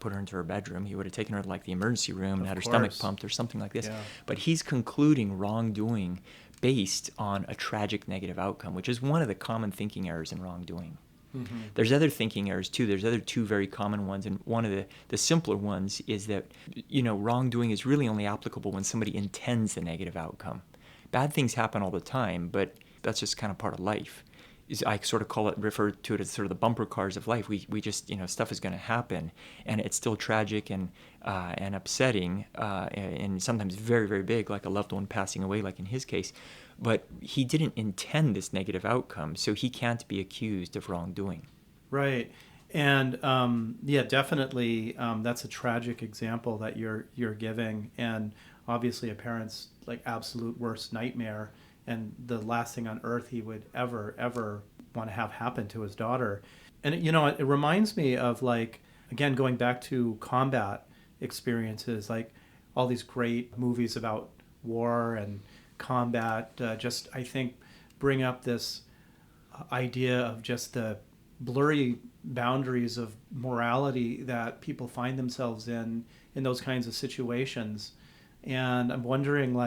put her into her bedroom. He would have taken her to the emergency room and had her stomach pumped or something like this. Yeah. But he's concluding wrongdoing based on a tragic negative outcome, which is one of the common thinking errors in wrongdoing. Mm-hmm. There's other thinking errors too. There's other two very common ones, and one of the simpler ones is that wrongdoing is really only applicable when somebody intends the negative outcome. Bad things happen all the time, but that's just kind of part of life. I sort of refer to it as sort of the bumper cars of life. We just, stuff is going to happen, and it's still tragic and upsetting, and sometimes very, very big, like a loved one passing away, like in his case. But he didn't intend this negative outcome, so he can't be accused of wrongdoing. Right. And definitely, that's a tragic example that you're giving, and obviously a parent's absolute worst nightmare. And the last thing on earth he would ever want to have happen to his daughter. And, it reminds me of, again, going back to combat experiences, all these great movies about war and combat, I think, bring up this idea of just the blurry boundaries of morality that people find themselves in those kinds of situations. And I'm wondering,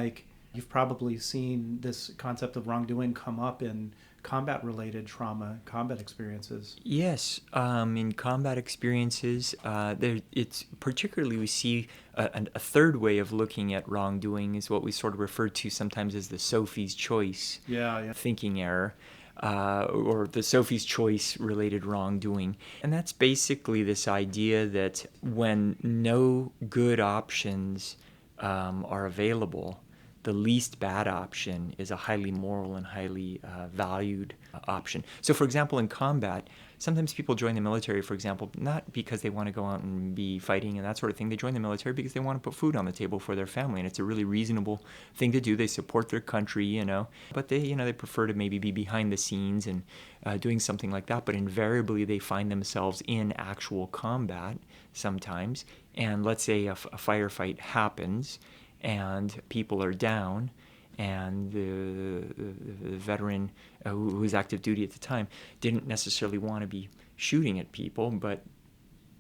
you've probably seen this concept of wrongdoing come up in combat-related trauma, combat experiences. Yes, in combat experiences, it's particularly we see a third way of looking at wrongdoing is what we sort of refer to sometimes as the Sophie's Choice thinking error. Or the Sophie's Choice related wrongdoing. And that's basically this idea that when no good options are available, the least bad option is a highly moral and highly valued option. So, for example, in combat, sometimes people join the military, for example, not because they want to go out and be fighting and that sort of thing. They join the military because they want to put food on the table for their family, and it's a really reasonable thing to do. They support their country, but they prefer to maybe be behind the scenes and doing something like that. But invariably, they find themselves in actual combat sometimes. And let's say a firefight happens, and people are down, and the veteran who was active duty at the time didn't necessarily want to be shooting at people, but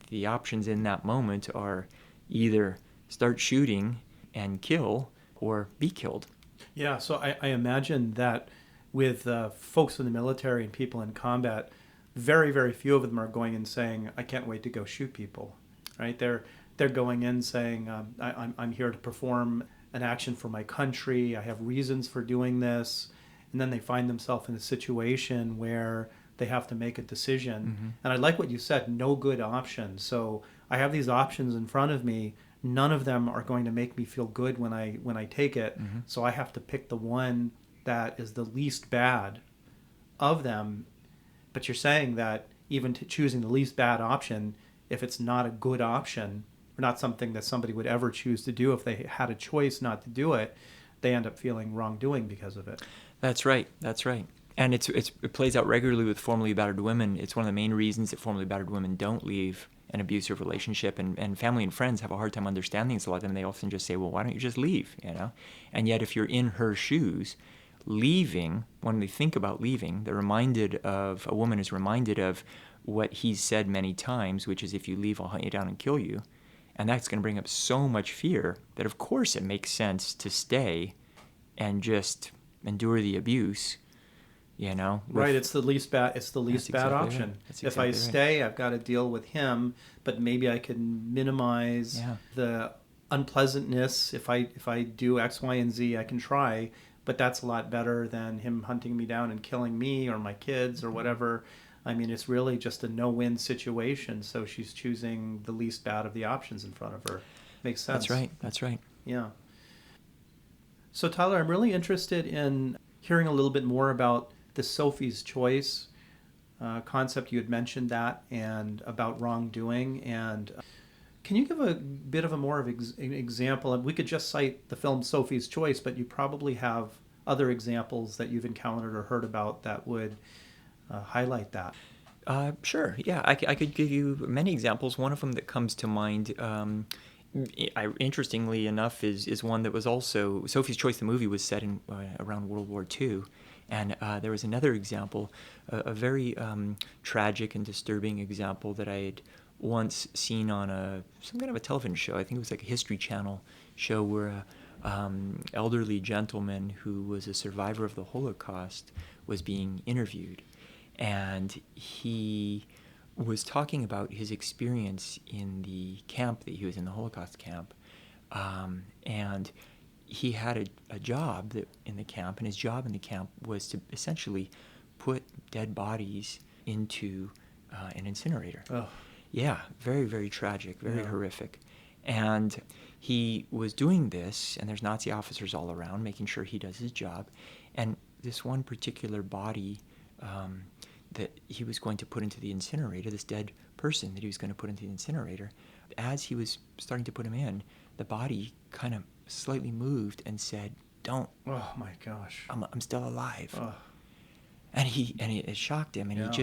the options in that moment are either start shooting and kill or be killed. Yeah, so I imagine that with folks in the military and people in combat, very, very few of them are going and saying, I can't wait to go shoot people, right? They're going in saying, I'm here to perform an action for my country. I have reasons for doing this. And then they find themselves in a situation where they have to make a decision. Mm-hmm. And I like what you said, no good options. So I have these options in front of me. None of them are going to make me feel good when I take it. Mm-hmm. So I have to pick the one that is the least bad of them. But you're saying that even choosing the least bad option, if it's not a good option, or not something that somebody would ever choose to do if they had a choice not to do it, they end up feeling wrongdoing because of it. That's right. That's right. And it plays out regularly with formerly battered women. It's one of the main reasons that formerly battered women don't leave an abusive relationship, and family and friends have a hard time understanding this a lot of them. They often just say, well, why don't you just leave, And yet if you're in her shoes, leaving, when we think about leaving, a woman is reminded of what he's said many times, which is, if you leave, I'll hunt you down and kill you. And that's going to bring up so much fear that, of course, it makes sense to stay and just endure the abuse, Right, it's the least bad. It's the least bad option. Right. If I stay, I've got to deal with him, but maybe I can minimize the unpleasantness. If I do X, Y, and Z, I can try, but that's a lot better than him hunting me down and killing me or my kids or whatever. I mean, it's really just a no-win situation. So she's choosing the least bad of the options in front of her. Makes sense. That's right. Yeah. So Tyler, I'm really interested in hearing a little bit more about the Sophie's Choice concept. You had mentioned that, and about wrongdoing. And can you give a bit of a more of an example? We could just cite the film Sophie's Choice, but you probably have other examples that you've encountered or heard about that would highlight that. Sure. Yeah, I could give you many examples. One of them that comes to mind, interestingly enough, is one that was also Sophie's Choice. The movie was set in around World War II, and there was another example, a very tragic and disturbing example that I had once seen on some kind of a television show. I think it was like a History Channel show where a elderly gentleman who was a survivor of the Holocaust was being interviewed. And he was talking about his experience in the camp that he was in, the Holocaust camp. And he had a job in the camp, and his job in the camp was to essentially put dead bodies into an incinerator. Oh. Yeah, very, very tragic, very horrific. And he was doing this, and there's Nazi officers all around making sure he does his job. And this one particular body that he was going to put into the incinerator, this dead person that he was going to put into the incinerator, as he was starting to put him in, the body kind of slightly moved and said, "Don't." Oh my gosh. I'm still alive. Oh. And it shocked him, and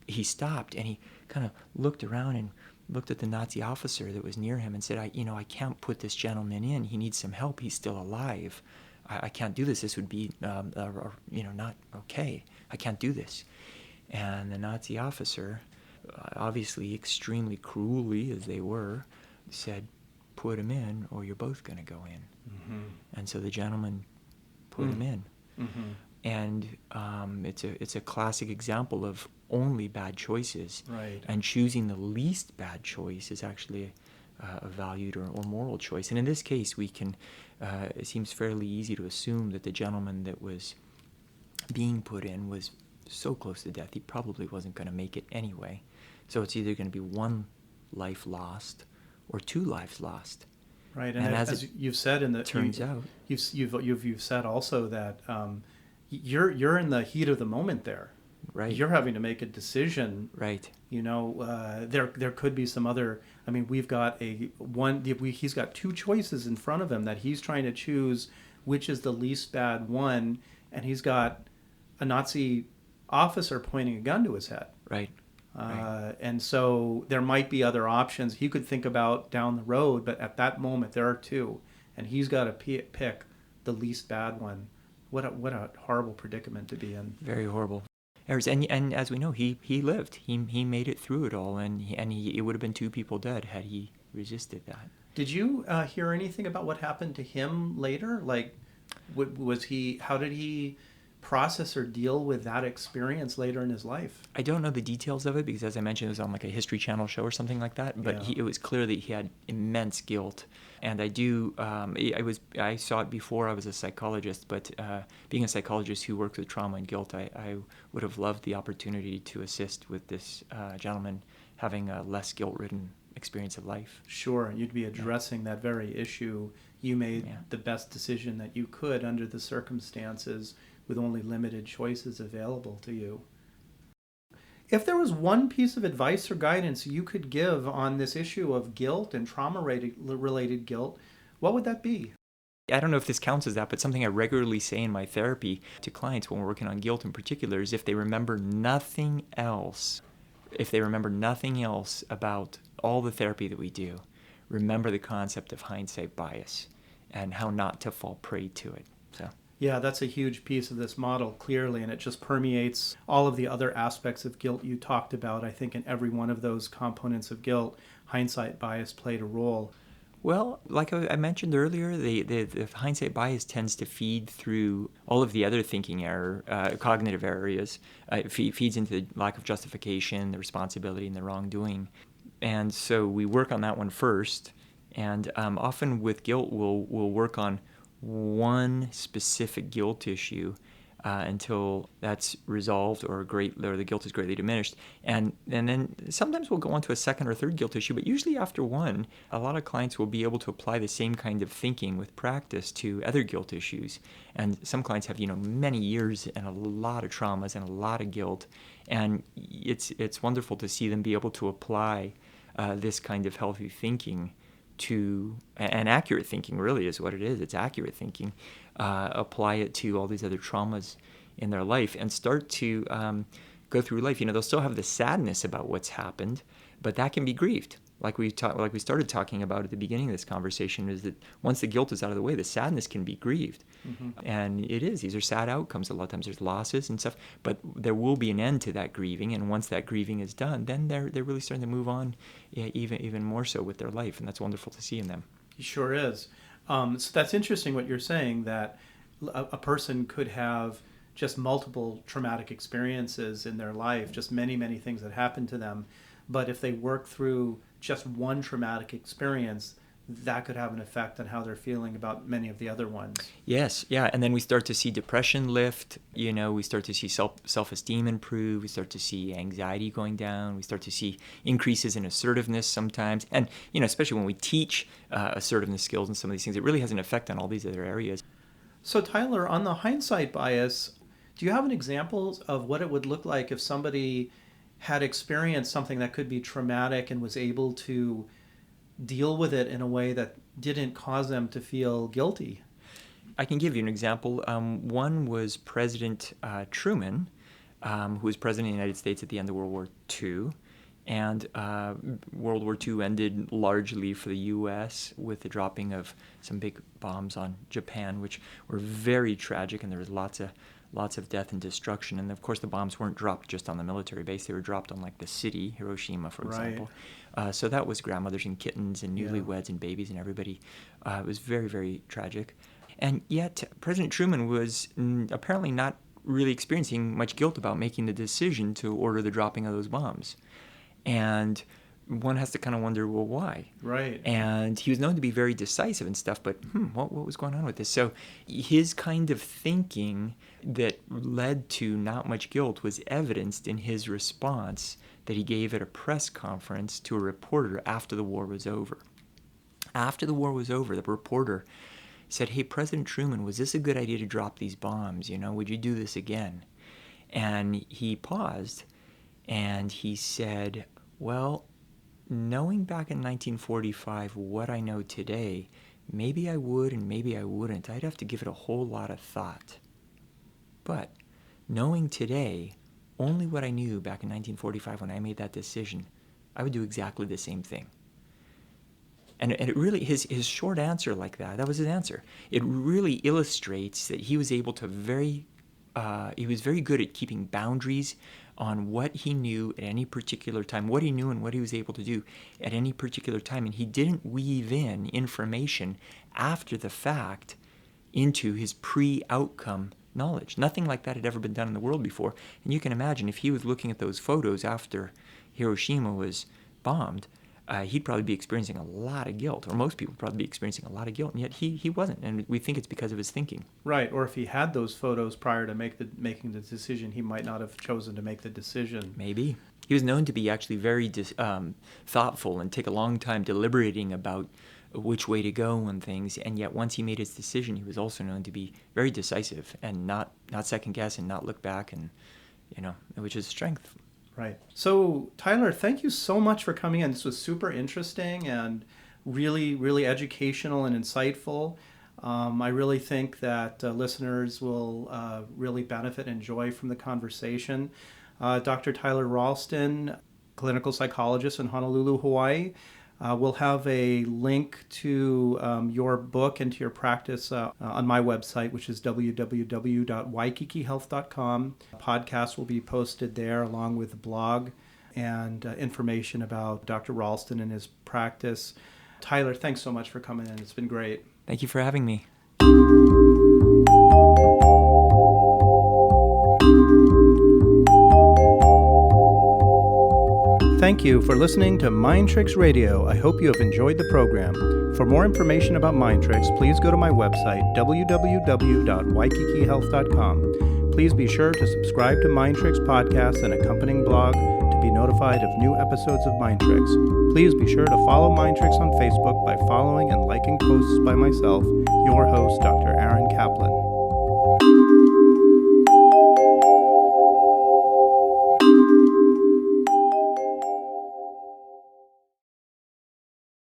he stopped, and he kind of looked around and looked at the Nazi officer that was near him and said, I can't put this gentleman in. He needs some help. He's still alive. I can't do this. This would be, not okay. I can't do this. And the Nazi officer, obviously extremely cruelly as they were, said, "Put him in, or you're both going to go in." Mm-hmm. And so the gentleman put him in. Mm-hmm. And it's a classic example of only bad choices. Right. And choosing the least bad choice is actually a valued or moral choice. And in this case, it seems fairly easy to assume that the gentleman that was being put in was so close to death, he probably wasn't going to make it anyway. So it's either going to be one life lost or two lives lost. Right, and as you've said in the turns out, you've said also that you're in the heat of the moment there. Right. You're having to make a decision. Right. There could be some other. I mean, we've got he's got two choices in front of him that he's trying to choose which is the least bad one, and he's got a Nazi officer pointing a gun to his head. Right. And so there might be other options he could think about down the road, but at that moment there are two, and he's got to pick the least bad one. What a horrible predicament to be in. Very horrible. And as we know, he lived. He made it through it all, and it would have been 2 people dead had he resisted that. Did you hear anything about what happened to him later? Like, was he? How did he process or deal with that experience later in his life? I don't know the details of it because, as I mentioned, it was on like a History Channel show or something like that. But it was clear that he had immense guilt, and I saw it before I was a psychologist. But being a psychologist who works with trauma and guilt, I would have loved the opportunity to assist with this gentleman having a less guilt-ridden experience of life. Sure, you'd be addressing that very issue. You made the best decision that you could under the circumstances, with only limited choices available to you. If there was one piece of advice or guidance you could give on this issue of guilt and trauma-related guilt, what would that be? I don't know if this counts as that, but something I regularly say in my therapy to clients when we're working on guilt in particular is if they remember nothing else about all the therapy that we do, remember the concept of hindsight bias and how not to fall prey to it. So. Yeah, that's a huge piece of this model, clearly, and it just permeates all of the other aspects of guilt you talked about. I think in every one of those components of guilt, hindsight bias played a role. Well, like I mentioned earlier, the hindsight bias tends to feed through all of the other thinking cognitive areas. It feeds into the lack of justification, the responsibility, and the wrongdoing. And so we work on that one first. And often with guilt, we'll work on one specific guilt issue until that's resolved or the guilt is greatly diminished. And then sometimes we'll go on to a second or third guilt issue, but usually after one, a lot of clients will be able to apply the same kind of thinking with practice to other guilt issues. And some clients have, many years and a lot of traumas and a lot of guilt. And it's wonderful to see them be able to apply this kind of healthy thinking and accurate thinking really is what it is. It's accurate thinking. Apply it to all these other traumas in their life and start to go through life. They'll still have the sadness about what's happened, but that can be grieved. Like we started talking about at the beginning of this conversation, is that once the guilt is out of the way, the sadness can be grieved. Mm-hmm. And it is. These are sad outcomes. A lot of times there's losses and stuff, but there will be an end to that grieving. And once that grieving is done, then they're really starting to move on even more so with their life. And that's wonderful to see in them. It sure is. So that's interesting what you're saying, that a person could have just multiple traumatic experiences in their life, just many, many things that happen to them. But if they work through just one traumatic experience, that could have an effect on how they're feeling about many of the other ones. Yes, yeah, and then we start to see depression lift, we start to see self-esteem improve, we start to see anxiety going down, we start to see increases in assertiveness sometimes, and, especially when we teach assertiveness skills and some of these things, it really has an effect on all these other areas. So Tyler, on the hindsight bias, do you have an example of what it would look like if somebody had experienced something that could be traumatic and was able to deal with it in a way that didn't cause them to feel guilty? I can give you an example. One was President Truman, who was president of the United States at the end of World War II. And World War II ended largely for the U.S. with the dropping of some big bombs on Japan, which were very tragic, and there was lots of death and destruction. And of course, the bombs weren't dropped just on the military base; they were dropped on like the city, Hiroshima, for example. So that was grandmothers and kittens and newlyweds and babies and everybody. It was very, very tragic. And yet, President Truman was apparently not really experiencing much guilt about making the decision to order the dropping of those bombs. And one has to kind of wonder, well, why? Right. And he was known to be very decisive and stuff, but what was going on with this? So his kind of thinking that led to not much guilt was evidenced in his response that he gave at a press conference to a reporter after the war was over. After the war was over, the reporter said, "Hey, President Truman, was this a good idea to drop these bombs? Would you do this again?" And he paused and he said, "Well, knowing back in 1945 what I know today, maybe I would and maybe I wouldn't. I'd have to give it a whole lot of thought. But knowing today only what I knew back in 1945 when I made that decision, I would do exactly the same thing." And it really, his short answer like that was his answer. It really illustrates that he was able to he was very good at keeping boundaries on what he knew at any particular time, what he knew and what he was able to do at any particular time. And he didn't weave in information after the fact into his pre-outcome knowledge. Nothing like that had ever been done in the world before. And you can imagine if he was looking at those photos after Hiroshima was bombed, he'd probably be experiencing a lot of guilt, or most people would probably be experiencing a lot of guilt, and yet he wasn't, and we think it's because of his thinking. Right, or if he had those photos prior to making the decision, he might not have chosen to make the decision. Maybe. He was known to be actually very thoughtful and take a long time deliberating about which way to go and things, and yet once he made his decision, he was also known to be very decisive and not second guess and not look back, and which is strength. Right. So, Tyler, thank you so much for coming in. This was super interesting and really, really educational and insightful. I really think that listeners will really benefit and enjoy from the conversation. Dr. Tyler Ralston, clinical psychologist in Honolulu, Hawaii. We'll have a link to your book and to your practice on my website, which is www.waikikihealth.com. Podcast will be posted there along with the blog and information about Dr. Ralston and his practice. Tyler, thanks so much for coming in. It's been great. Thank you for having me. Thank you for listening to Mind Tricks Radio. I hope you have enjoyed the program. For more information about Mind Tricks, please go to my website, www.waikikihealth.com. Please be sure to subscribe to Mind Tricks podcast and accompanying blog to be notified of new episodes of Mind Tricks. Please be sure to follow Mind Tricks on Facebook by following and liking posts by myself, your host, Dr. Aaron Kaplan.